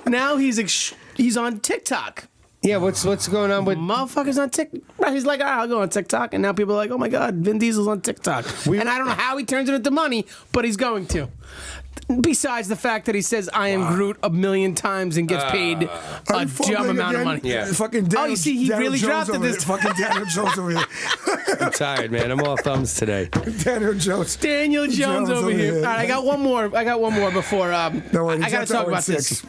Now he's on TikTok. Yeah, what's going on with motherfuckers on TikTok? He's like, I'll go on TikTok, and now people are like, oh my god, Vin Diesel's on TikTok, and I don't know how he turns it into money, but he's going to. Besides the fact that he says "I am Groot" a million times and gets paid a dumb amount of money. Yeah. Fucking Daniel, you see, he Daniel really Jones drafted this. Fucking Daniel Jones over here. I'm tired, man. I'm all thumbs today. Daniel Jones. Daniel Jones over here. All right, I got one more before. Don't worry, I got to talk about this.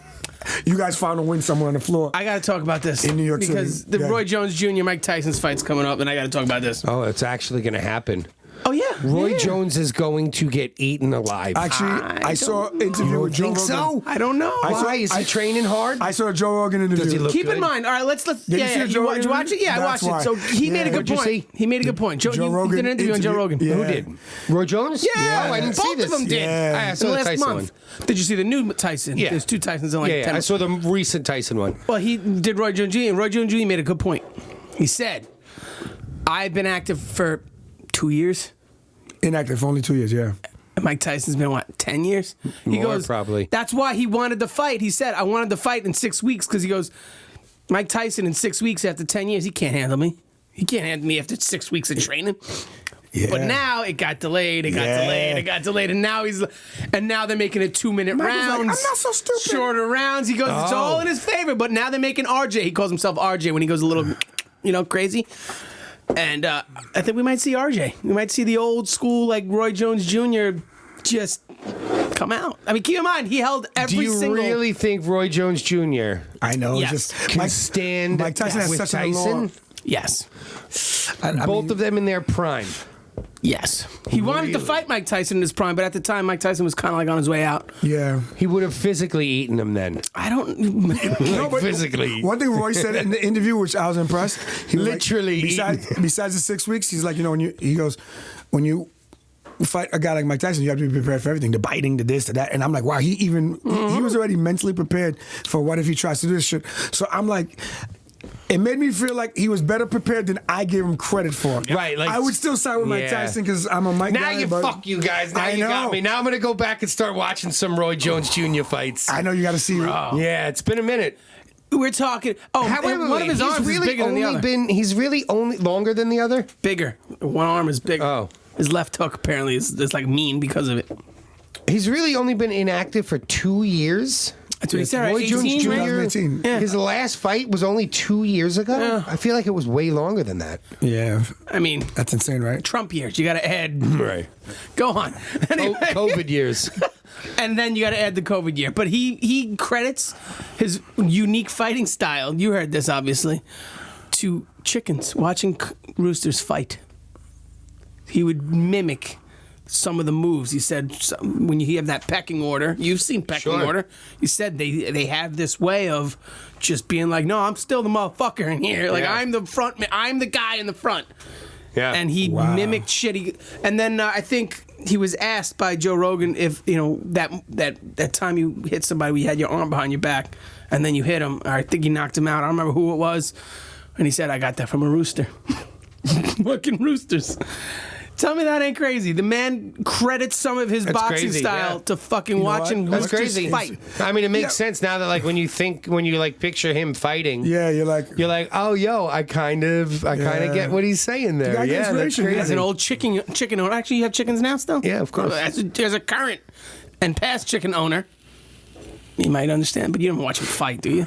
You guys found a win somewhere on the floor. I got to talk about this in New York because City. the Roy Jones Jr. Mike Tyson's fight's coming up, and I got to talk about this. Oh, it's actually going to happen. Oh yeah, Roy Jones is going to get eaten alive. Actually, I saw an interview with Joe Rogan. So? I don't know. Why? Is he training hard? I saw a Joe Rogan interview. Does he look Keep good? in mind. All right, let's. Did you see Did you watch it? Yeah, I watched it. So he made a good point. He made a good point. Joe Rogan did an interview on Joe Rogan. Yeah. Who did? Roy Jones? Yeah, Oh, I didn't both see this. of them did. Yeah. I saw the last Tyson month. one. Did you see the new Tyson? Yeah. There's two Tysons in like 10 I saw the recent Tyson one. Well, he did Roy Jones Jr. and Roy Jones Jr. made a good point. He said, "I've been active for 2 years." Inactive for only 2 years, yeah. And Mike Tyson's been, what, 10 years? He More, goes, probably. That's why he wanted to fight. He said, I wanted to fight in 6 weeks because he goes, Mike Tyson in 6 weeks after 10 years, he can't handle me. He can't handle me after 6 weeks of training. Yeah. But now it got delayed, and now they're making it 2-minute rounds. Like, I'm not so stupid. Shorter rounds. He goes, it's all in his favor. But now they're making RJ. He calls himself RJ when he goes a little, crazy. And I think we might see RJ. We might see the old school, like Roy Jones Jr. just come out. I mean, keep in mind, he held every single... Do you really think Roy Jones Jr. I know. Yes. Just can stand Mike Tyson has with such Tyson? Yes. Both of them in their prime. Yes. He wanted to fight Mike Tyson in his prime, but at the time, Mike Tyson was kind of like on his way out. Yeah. He would have physically eaten him then. I don't... No, but physically. One thing Roy said in the interview, which I was impressed, he was Literally like, besides the 6 weeks, he's like, when you fight a guy like Mike Tyson, you have to be prepared for everything, the biting, the this, the that. And I'm like, wow, he was already mentally prepared for what if he tries to do this shit. So I'm like... It made me feel like he was better prepared than I gave him credit for. Right. Like, I would still side with Mike Tyson because I'm a Mike guy. Fuck you guys. Now you got me. Now I'm going to go back and start watching some Roy Jones Jr. fights. I know you got to see. Yeah, it's been a minute. We're talking... one of his arms is bigger than the other. He's really only longer than the other? Bigger. One arm is bigger. Oh. His left hook, apparently, is like mean because of it. He's really only been inactive for 2 years? That's what he said, right? Roy Jones 18, Jr. right? 2018. Yeah. His last fight was only 2 years ago? Yeah. I feel like it was way longer than that. Yeah. I mean... That's insane, right? Trump years. You got to add... Right. Go on. Anyway. COVID years. And then you got to add the COVID year. But he credits his unique fighting style, you heard this obviously, to chickens, watching roosters fight. He would mimic some of the moves. He said when you have that pecking order, you've seen pecking order. He said they have this way of just being like, no, I'm still the motherfucker in here. Like I'm the front, I'm the guy in the front. Yeah. And he mimicked shit. And then I think he was asked by Joe Rogan if, that time you hit somebody where you had your arm behind your back and then you hit him. I think he knocked him out. I don't remember who it was. And he said, I got that from a rooster. Fucking roosters. Tell me that ain't crazy. The man credits some of his boxing style to fucking watching roosters fight. I mean, it makes sense now that like when you picture him fighting. Yeah, you're like, oh, yo, I kind of get what he's saying there. Yeah, that's crazy. As an old chicken owner. Actually, you have chickens now still? Yeah, of course. As a current and past chicken owner, you might understand, but you don't watch him fight, do you?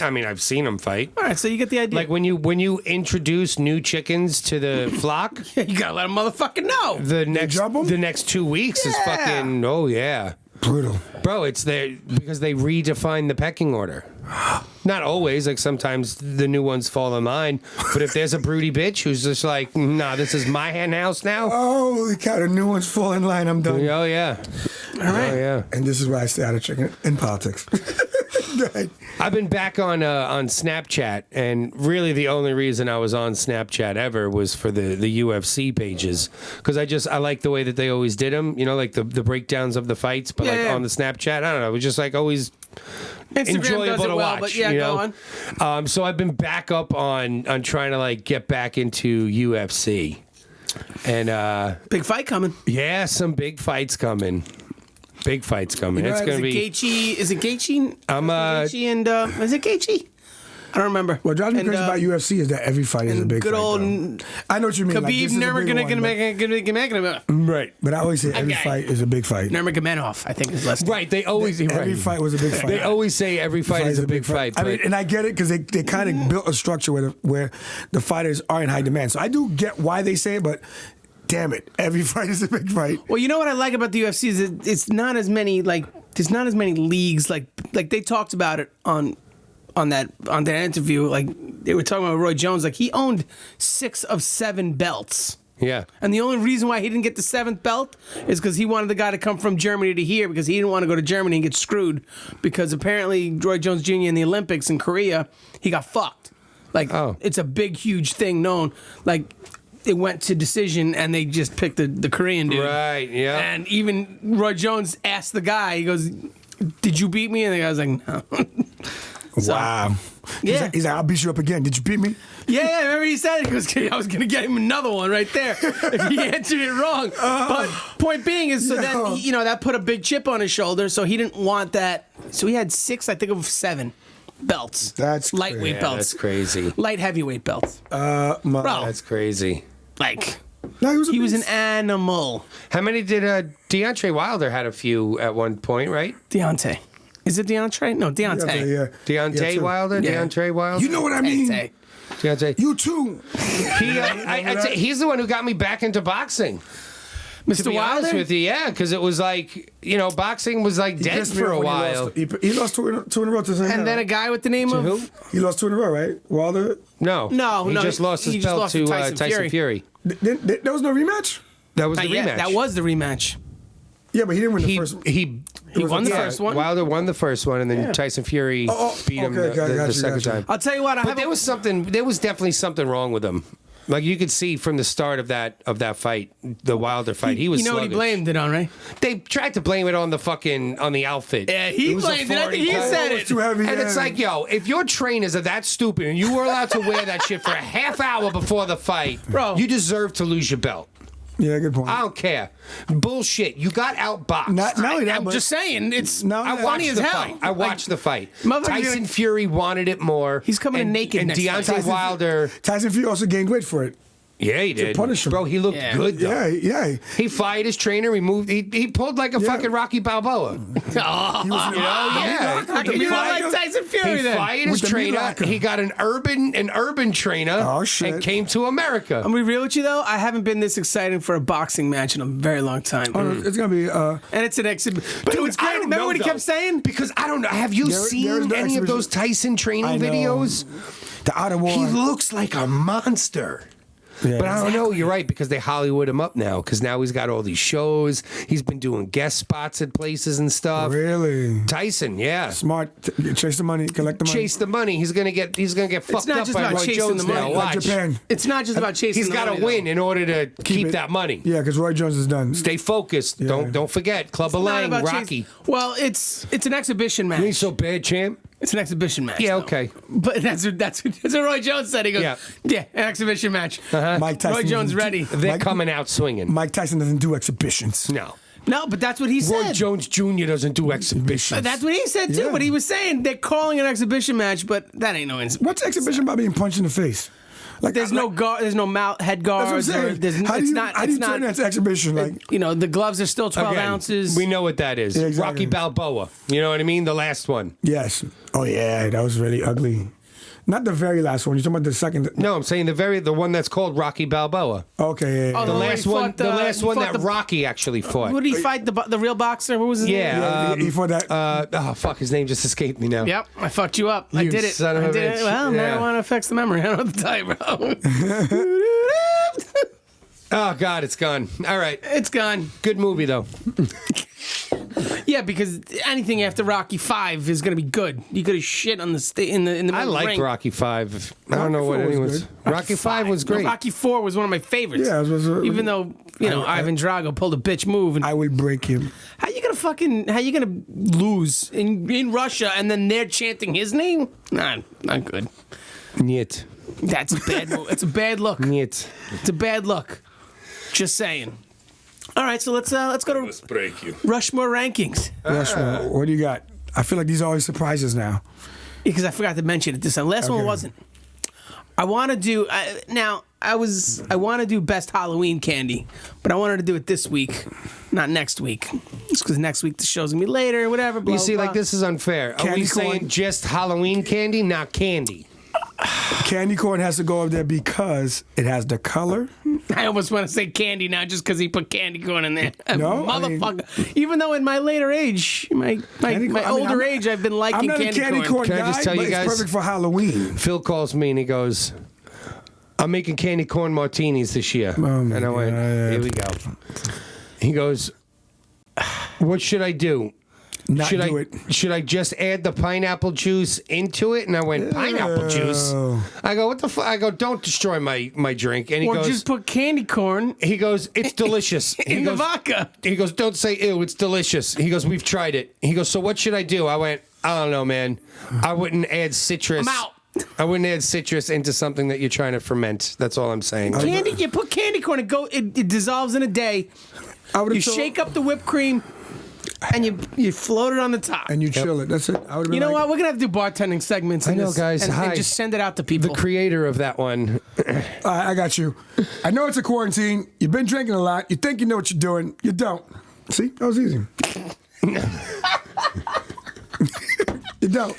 I mean, I've seen them fight. All right, so you get the idea. Like when you introduce new chickens to the flock, you gotta let a motherfucker know. The next 2 weeks is fucking. Oh yeah. Brutal. Bro, it's there because they redefine the pecking order. Not always, like sometimes the new ones fall in line. But if there's a broody bitch who's just like, nah, this is my hen house now. Holy cow, the new ones fall in line, I'm done. Oh, yeah. All right. Oh, yeah. And this is why I stay out of chicken in politics. I've been back on Snapchat, and really the only reason I was on Snapchat ever was for the UFC pages, because I like the way that they always did them, you know, like the breakdowns of the fights, but on the Snapchat, I don't know, it was just like always Instagram enjoyable to watch. But yeah, you know? go on. So I've been back up on trying to like get back into UFC, and Big fight coming. yeah, some big fights coming. Big fights coming. It's going to be. Gaethje, is it Gaethje? I'm Gaethje and is it Gaethje? I don't remember. What drives me crazy about UFC is that every fight is a big good fight. old I know what you mean. Khabib Nurmagomedov. Right, but I always say every fight is a big fight. Nurmagomedov, I think is less. Right, they always Every fight was a big fight. They always say every fight is a big fight. I mean, and I get it because they kind of built a structure where the fighters are in high demand. So I do get why they say it, but damn it, every fight is a big fight. Well, you know what I like about the UFC is it's not as many there's not as many leagues like they talked about it on that interview. Like they were talking about Roy Jones, like he owned 6 of 7 belts. Yeah. And the only reason why he didn't get the 7th belt is because he wanted the guy to come from Germany to here because he didn't want to go to Germany and get screwed because apparently Roy Jones Jr. in the Olympics in Korea, he got fucked. Like it's a big, huge thing known. Like it went to decision and they just picked the Korean dude. Right, yeah. And even Roy Jones asked the guy, he goes, "Did you beat me?" And the guy was like, "No." Wow. Yeah. He's like, I'll beat you up again. Did you beat me? Yeah, remember he said it? He goes, I was going to get him another one right there if he answered it wrong. But point being is, so then, that put a big chip on his shoulder, so he didn't want that. So he had 6, I think, of 7 belts. That's lightweight belts. That's crazy. Light heavyweight belts. Bro, That's crazy. like, No, he was an animal. How many did Deontay Wilder had a few at one point, right? Deontay. Is it Deontay? No, Deontay. Yeah. Deontay Wilder? Yeah. Deontay Wilder? You know what I mean? Deontay. You too. I'd say he's the one who got me back into boxing. Mr. To be honest Wilder? with you, yeah, because it was like, boxing was like dead pissed me for a off when while. He lost two in a row to the same And guy, then a right? guy with the name of... Who? He lost 2 in a row, right? Wilder. No. No, He just lost his belt to Tyson Fury. There was no rematch? That was the Yeah, rematch. that was the rematch. Yeah, but he didn't win the He first. he won the first one. Wilder won the first one, and then Tyson Fury beat him the second time. I'll tell you what. But there was definitely something wrong with him. Like you could see from the start of that fight, the Wilder fight, he was. You know what he sluggish. blamed it on, right? They tried to blame it on the outfit. Yeah, he was a blamed it. I think he 40 said It was it. too heavy. And it's like, yo, if your trainers are that stupid and you were allowed to wear that shit for a half hour before the fight, Bro. you deserve to lose your belt. Yeah, good point. I don't care. Bullshit. You got outboxed. Not only that, I'm but just saying, it's No, funny as the hell. fight. I watched the fight. Motherfucker- Tyson Fury wanted it more. He's coming in naked And next Deontay fight. Wilder. Tyson Fury also gained weight for it. Yeah, he did. punish him. Bro, he looked Yeah. good, though. Yeah. He fired his trainer. He pulled like a fucking Rocky Balboa. How come you don't like Tyson Fury He then? fired With his the meat trainer. locker. He got an urban trainer. Oh, shit. And came to America. I'm gonna be real with you though. I haven't been this excited for a boxing match in a very long time. It's gonna be. And it's an exhibit. But Dude, what's great, I don't remember know, what he though. kept saying? Because I don't know. Have you There is seen no any of exhibition. those Tyson training I know. videos? The Out of War. He looks like a monster. Yeah, But I don't know. You're right because they Hollywood him up now because now he's got all these shows. He's been doing guest spots at places and stuff. Really Tyson, yeah. smart. Chase the money, collect the money. Chase the money. He's gonna get fucked not up just by about Roy chasing Jones the money. now. Like Watch. Japan. It's not just about chasing. He's the got to money, win though. in order to keep it. that money. Yeah, because Roy Jones is done. Stay focused. Yeah. Don't forget Club It's not Lang, about Rocky. chasing- Well, it's an exhibition match. You ain't so bad, champ. It's an exhibition match. Yeah, though. okay. But that's what Roy Jones said. He goes, Yeah. yeah, an exhibition match. Mike Tyson Roy Jones doesn't ready. They're Mike- coming out swinging. Mike Tyson doesn't do exhibitions. No. No, but that's what he Roy said. Jones Jr. doesn't do exhibitions. That's what he said too. Yeah. But he was saying they're calling an exhibition match, but that ain't no. What's exhibition about being punched in the face? Like There's no guard. There's no mouth head That's what I'm guards. saying. There's, how do it's you, not. how do It's you not. turn that to exhibition? Like, The gloves are still 12 Again, ounces. We know what that is. Yeah, exactly. Rocky Balboa. You know what I mean? The last one. yes. Oh yeah, that was really ugly. Not the very last one. You're talking about the second. No, I'm saying the one that's called Rocky Balboa. Okay, yeah. Oh, The last one, fought, the last one fought that Rocky actually fought. Who did he fight? The real boxer? What was his name? Yeah, he fought that. oh fuck, his name just escaped me now. Yep, I fucked you up. I did it. son of I a did bitch. it. Well, Yeah. marijuana affects the memory. I don't know what to tell you, bro. Oh god, it's gone. All right, It's gone. good movie though. Yeah, because anything after Rocky V is gonna be good. You could have shit on the in the I liked ring. Rocky Five. I don't know what Rocky IV was anyone's. good. Rocky Five was No, great. Rocky IV was one of my favorites. Yeah, it was, even though Ivan Drago pulled a bitch move. And I would break him. how you gonna lose in Russia and then they're chanting his name? Nah, not good. Niet. That's a bad move. It's a bad look. Niet. It's a bad look. Just saying. All right, so let's go to break you. Rushmore rankings. Rushmore, what do you got? I feel like these are always surprises now. Because I forgot to mention it this time. Last one Okay. wasn't. I want to do I want to do best Halloween candy, but I wanted to do it this week, not next week. Just because next week the show's gonna be later, whatever. Blah, You see, blah, like this is unfair. Are Candy we saying corn. just Halloween candy, not candy? Candy corn has to go up there because it has the color. I almost want to say candy now, just because he put candy corn in there. No, I mean- Motherfucker. Even though in my later age, my Candy corn- I mean, older I'm- age, I've been liking I'm not candy a candy corn Can I guy, just tell but you guys- it's perfect for Halloween. Phil calls me and he goes, "I'm making candy corn martinis this year." my And I went, God. "Here we go." He goes, "What should I do? Not should do I it. should I just add the pineapple juice into it?" And I went, "Pineapple juice?" Ew. I go, "What the fuck?" I go, "Don't destroy my drink." And he Or goes, just put candy corn he goes, "It's delicious." He in the goes, vodka. He goes, "Don't say ew, it's delicious." He goes, "We've tried it." He goes, "So what should I do?" I went, "I don't know, man. I wouldn't add citrus." I'm out. I wouldn't add citrus into something that you're trying to ferment. That's all I'm saying. Candy, you put candy corn, it dissolves in a day. I would've You told- shake up the whipped cream, and you float it on the top. and you chill it. That's it. I would have been You know like, what? We're gonna have to do bartending segments. I in know, this guys. and Hi. just send it out to The people. creator of that one. I got you. I know it's a quarantine. You've been drinking a lot. You think you know what you're doing. You don't. See? That was easy. You don't.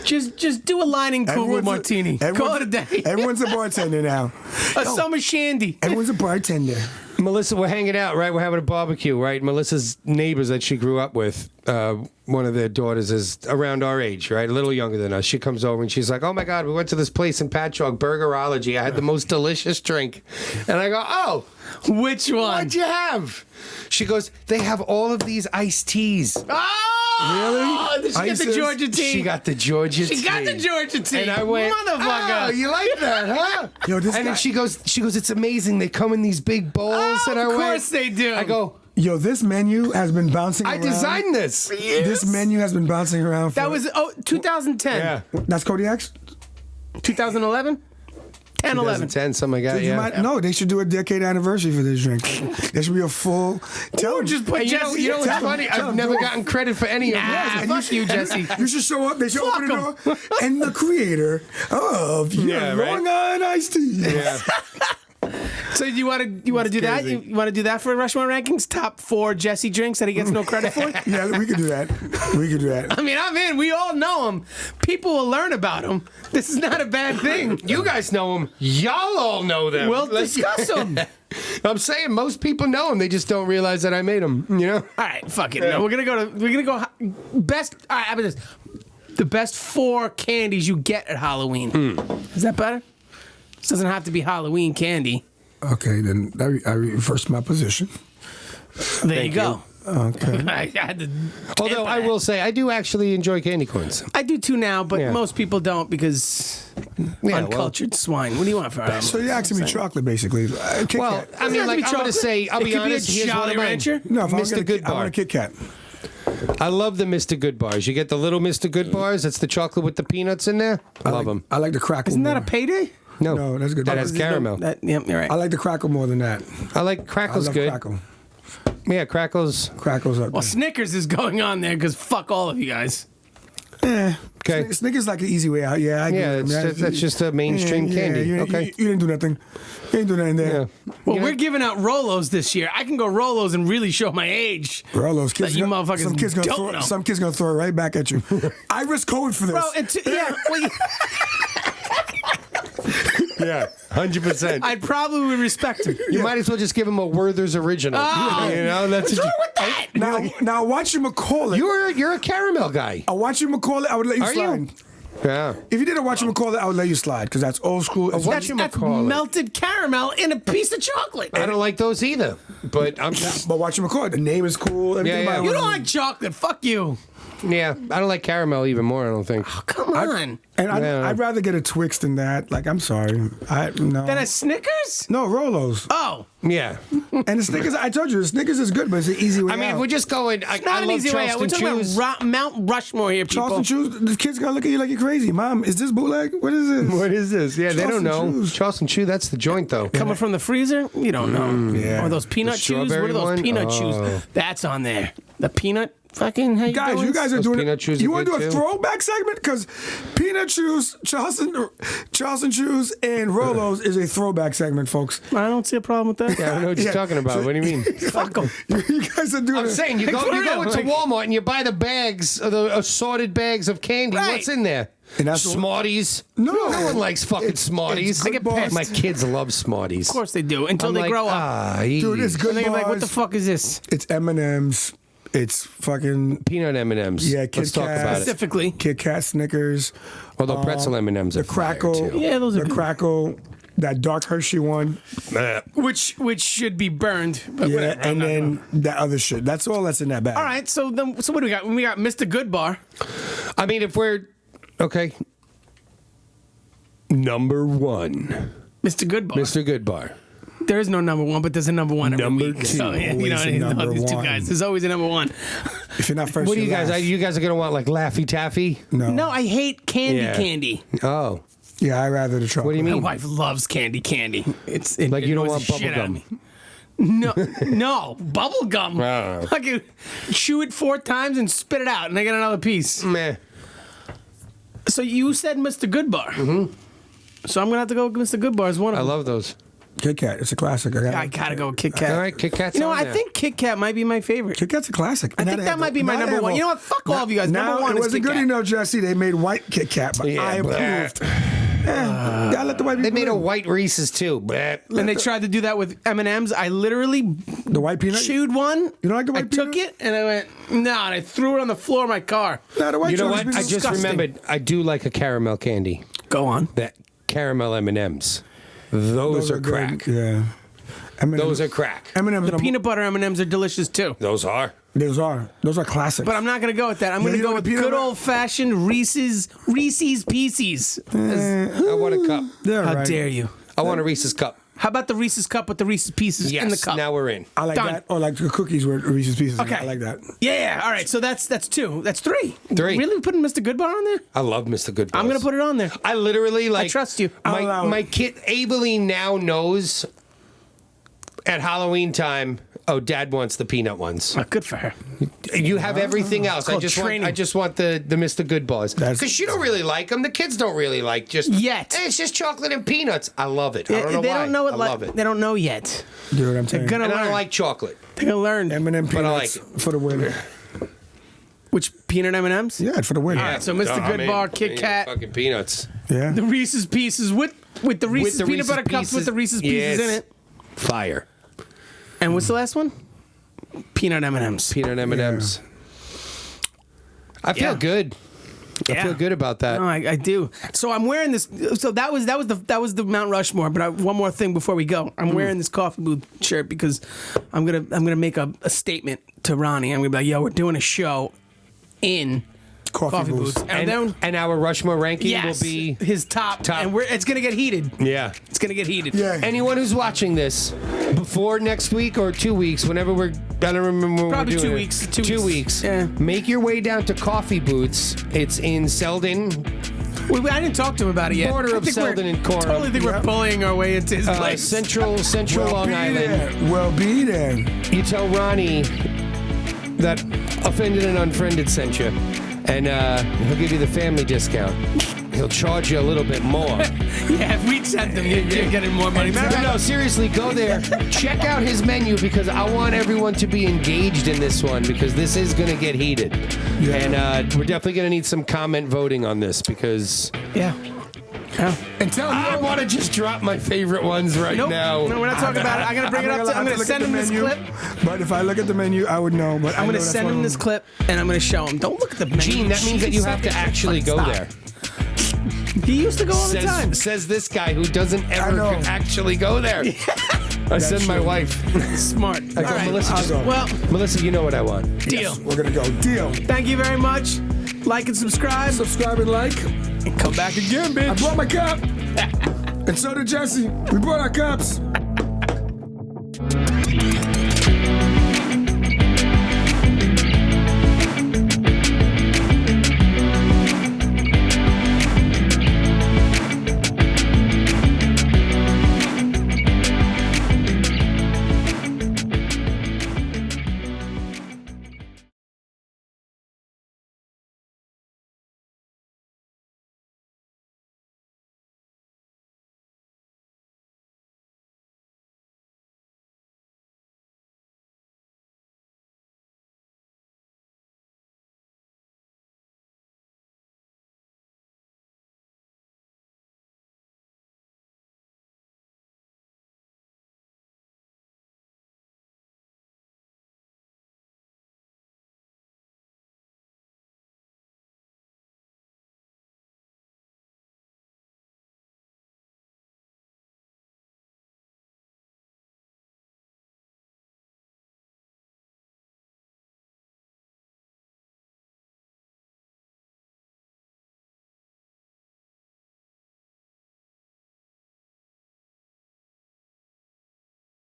Just do a lining cool with martini. Call it a day. Everyone's a bartender now. A summer shandy. Everyone's a bartender. Melissa, we're hanging out, right? We're having a barbecue, right? Melissa's neighbors that she grew up with, one of their daughters is around our age, right? A little younger than us. She comes over and she's like, "Oh my God, we went to this place in Patchogue, Burgerology. I had the most delicious drink." And I go, "Oh, Which one? what'd you have?" She goes, "They have all of these iced teas." Oh, Really? did she get the Ices? Georgia tea? She got the Georgia tea. She got the Georgia tea. And I went, motherfucker. "Oh, you like that, huh?" Yo, this and guy- then she goes, "It's amazing. They come in these big bowls." Oh, and I of went, course they do. I go, Yo, this menu has been bouncing "I around. designed this." This menu has been bouncing around for... That was 2010. Yeah. That's Kodiak's? 2011? 10, 11. 2010, something like that. You Yeah. might, no, they should do a decade anniversary for this drink. There should be a full... Tell Or them. just put And Jesse. you know what's Tell 'em, funny? tell I've 'em, never do it. gotten credit for any of Ah, this. fuck you, Jesse. You should show up. They should Fuck open the door. And the creator of Yeah, right. Long Island Iced Tea. Yeah. So you want to do that? crazy. You want to do that for Rushmore rankings? Top 4 Jesse drinks that he gets no credit for? Yeah, we could do that. We could do that. I mean, I'm in. We all know him. People will learn about him. This is not a bad thing. You guys know them. Y'all all know them. We'll discuss them. I'm saying most people know them. They just don't realize that I made them. You know. All right, fuck it. No, we're gonna go best. All right, how about this? The best 4 candies you get at Halloween. Is that better? This doesn't have to be Halloween candy. Okay, then I reversed my position. There you go. Okay. I had to. Although I will say, I do actually enjoy candy corns. I do too now, but Yeah. most people don't because well. uncultured swine. What do you want for So you're asking me chocolate, basically. Kit Well, Kat. I mean, Doesn't have to like, be I'm going to chocolate. say, I'll It be could be a honest, here's one Jolly of mine. Rancher. No, if I Mr. Good I want a Bar. Kit Kat. I love the Mr. Good bars. You get the little Mr. Good bars. That's the chocolate with the peanuts in there. Love them. I like the crackle. Isn't that a more. payday? No, that's good. That has caramel. Yep, you're right. I like the crackle more than that. I like I crackles. love Good. crackle. Yeah, crackles. Crackles up Well, there. Snickers is going on there because fuck all of you guys. Okay. Snickers like an easy way out. Yeah, I Yeah, agree. I mean, that's just a mainstream candy. You, Okay. You didn't do nothing. You didn't do nothing there. Yeah. Well, You know- we're giving out Rolos this year. I can go Rolos and really show my age. Bro, those kids, That you motherfuckers don't know. some kids gonna throw it right back at you. I risk code for this. Bro, yeah. Well, Yeah, 100%. I'd probably respect him. You might as well just give him a Werther's original. Oh, you know, that's what's wrong with that? Now watch you McCall it. You're a caramel guy. I watch you McCall it. I would let you Are slide. you? Yeah. If you didn't watch him McCall it, I would let you slide because that's old school. It's Watch him That's McCall it. melted caramel in a piece of chocolate. I don't like those either, but I'm just, But watch him McCall it. The name is cool. Everything Yeah, yeah. about it. You don't like chocolate. Fuck you. yeah, I don't like caramel even more, I don't think. Oh, come on. And Yeah. I'd rather get a Twix than that. Like, I'm sorry. No. Then a Snickers? No, Rolos. Oh. Yeah. And the Snickers, I told you, the Snickers is good, but it's an easy way I mean, out. if we're just going, I Not an love easy way out. We're Charleston talking Chews. about Mount Rushmore here, people. Charleston Chews, the kids gonna look at you like you're crazy. Mom, is this bootleg? What is this? What is this? Yeah, they don't Charleston know. Chews. Charleston Chew, that's the joint, though. Coming from the freezer? You don't know. yeah. Or those peanut The chews? What are strawberry those one? peanut Oh. chews? That's on there. The peanut fucking, how you Guys, doing? you guys are Those doing peanut it. chews You are want to do good, a too. throwback segment? Because peanut chews, Charleston Chews, and Rolos is a throwback segment, folks. I don't see a problem with that. Yeah, I don't know what you're talking about. What do you mean? Fuck them. You guys are doing I'm it. saying, you go into Like- Walmart and you buy the bags, the assorted bags of candy. Right. What's in there? And that's what- Smarties. No. No one likes fucking Smarties. it's good bars. My kids love Smarties. Of course they do, until I'm they like, grow up. Dude, it's good And they're like, what the bars. fuck is this? It's M&M's. It's fucking Peanut M&Ms. Yeah, Let's Kit talk Kat. about it. Specifically. Kit Kat, Snickers, Although pretzel M&Ms are the Crackle. fire, too. Yeah, those are the good. Crackle, that dark Hershey one. Which should be burned. But Yeah, whatever, I'm and not then gonna- that other shit. That's all that's in that bag. All right, so what do we got? We got Mr. Good Bar. I mean, if we're... Okay. Number one. Mr. Good Bar. Mr. Goodbar. There is no number one, but there's a number one every Number week. two. So, yeah, you Always a know, number these two one. guys. There's always a number one. If you're not first, What do you you're guys... last. You guys are going to want, like, Laffy Taffy? No. No, I hate candy Yeah. candy. Oh. Yeah, I'd rather the chocolate. What do you My mean? wife loves candy. It Like, you don't annoys want the shit bubble out of gum? me. No, bubble gum. Oh. I can chew it 4 times and spit it out, and I get another piece. Meh. So you said Mr. Good Bar. Mm-hmm. So I'm gonna have to go with Mr. Good Bar as one of I them. love those. Kit Kat. It's a classic. I gotta go with Kit Kat. All right, Kit Kat's You know, on I there. think Kit Kat might be my favorite. Kit Kat's a classic. I think that might be my number one. You know what? Fuck all of you guys. Now, Number one it is wasn't Kit good Kat. enough, Jesse. They made white Kit Kat, but Yeah, I approved. Gotta let the white people They made a in. white Reese's, too. Bleh. And they tried to do that with M&M's. I literally The white peanut? chewed one. You don't like the white I took peanut? it and I went, no, and I threw it on the floor of my car. Nah, the white You know chocolate what? I is just disgusting. remembered. I do like a caramel candy. Go on. That caramel M&Ms. Those are good. crack. Yeah. M&M's. Those are crack. M&M's. The peanut butter M&M's are delicious too. Those are. Those are classics. But I'm not going to go with that. I'm going to you go know with the peanut good butter- old-fashioned Reese's Pieces. I want a cup. They're How right. dare you? I want a Reese's cup. How about the Reese's cup with the Reese's Pieces Yes, in the cup? now we're in. I like Done. that. Or like the cookies with Reese's Pieces. Okay. I like that. Yeah, all right. So that's 2. That's 3. 3. Really putting Mr. Good Bar on there? I love Mr. Good Buzz. I'm going to put it on there. I literally like. I trust you. I'll allow My it. kid Abeline now knows. At Halloween time, oh, Dad wants the peanut ones. Oh, good for her. You have everything else. I called just training. want the Mr. Good Buzz That's- because she don't really like them. The kids don't really like just Yet. "Hey, it's just chocolate and peanuts. I love it. I don't know they why. don't know it. I love it. They don't know yet. Do what I'm They're saying. gonna And I learn. don't like chocolate. They're gonna learn. M&M But I peanuts like for the win. Which peanut M&Ms? Yeah, for the win. All right, so Mr. Good Bar, Kit Kat, fucking peanuts. Yeah. the Reese's Pieces with the Reese's the peanut Reese's butter cups with the Reese's Pieces. Pieces in Yes. it. Fire. And what's the last one? Peanut M&Ms. Peanut M&Ms. I feel Yeah. good. I Yeah. feel good about that. No, I do. So I'm wearing this. So that was the Mount Rushmore. But one more thing before we go. I'm wearing this coffee booth shirt because I'm gonna make a statement to Ronnie. I'm gonna be like, yo, we're doing a show in coffee booths. And our Rushmore ranking yes, will be his top. And it's gonna get heated. yeah. It's gonna get heated. Yeah. Anyone who's watching this before next week or 2 weeks, whenever I don't remember when Probably we're 2 doing weeks. it. 2 2 weeks. weeks. Yeah. Make your way down to Coffee Boots. It's in Selden, I didn't talk to him about it yet. Border I of think we're- Selden and Coram. Totally think we're bullying our way into his place. Central Well, Long be Island. there. Well, be there. You tell Ronnie that Offended and Unfriended sent you, and he'll give you the family discount. He'll charge you a little bit more. Yeah, if we sent them, you're getting more money. No, seriously, go there. Check out his menu because I want everyone to be engaged in this one because this is going to get heated. Yeah. And we're definitely going to need some comment voting on this because Yeah. And tell me. I want to just drop my favorite ones right now. No, we're not talking about it. I'm gonna bring it up. I'm gonna send him this clip. But if I look at the menu, I would know. But I'm gonna send him this clip, and I'm gonna show him. Don't look at the menu. Gene, that means that you have to actually go there. He used to go all the time. Says this guy who doesn't ever actually go there. I send my wife. Smart. I go, Melissa, Melissa, you know what I want. Deal. Yes, we're gonna go. Deal. Thank you very much. Like and subscribe. Subscribe and like. And come back again, bitch. I brought my cup. And so did Jesse. We brought our cups.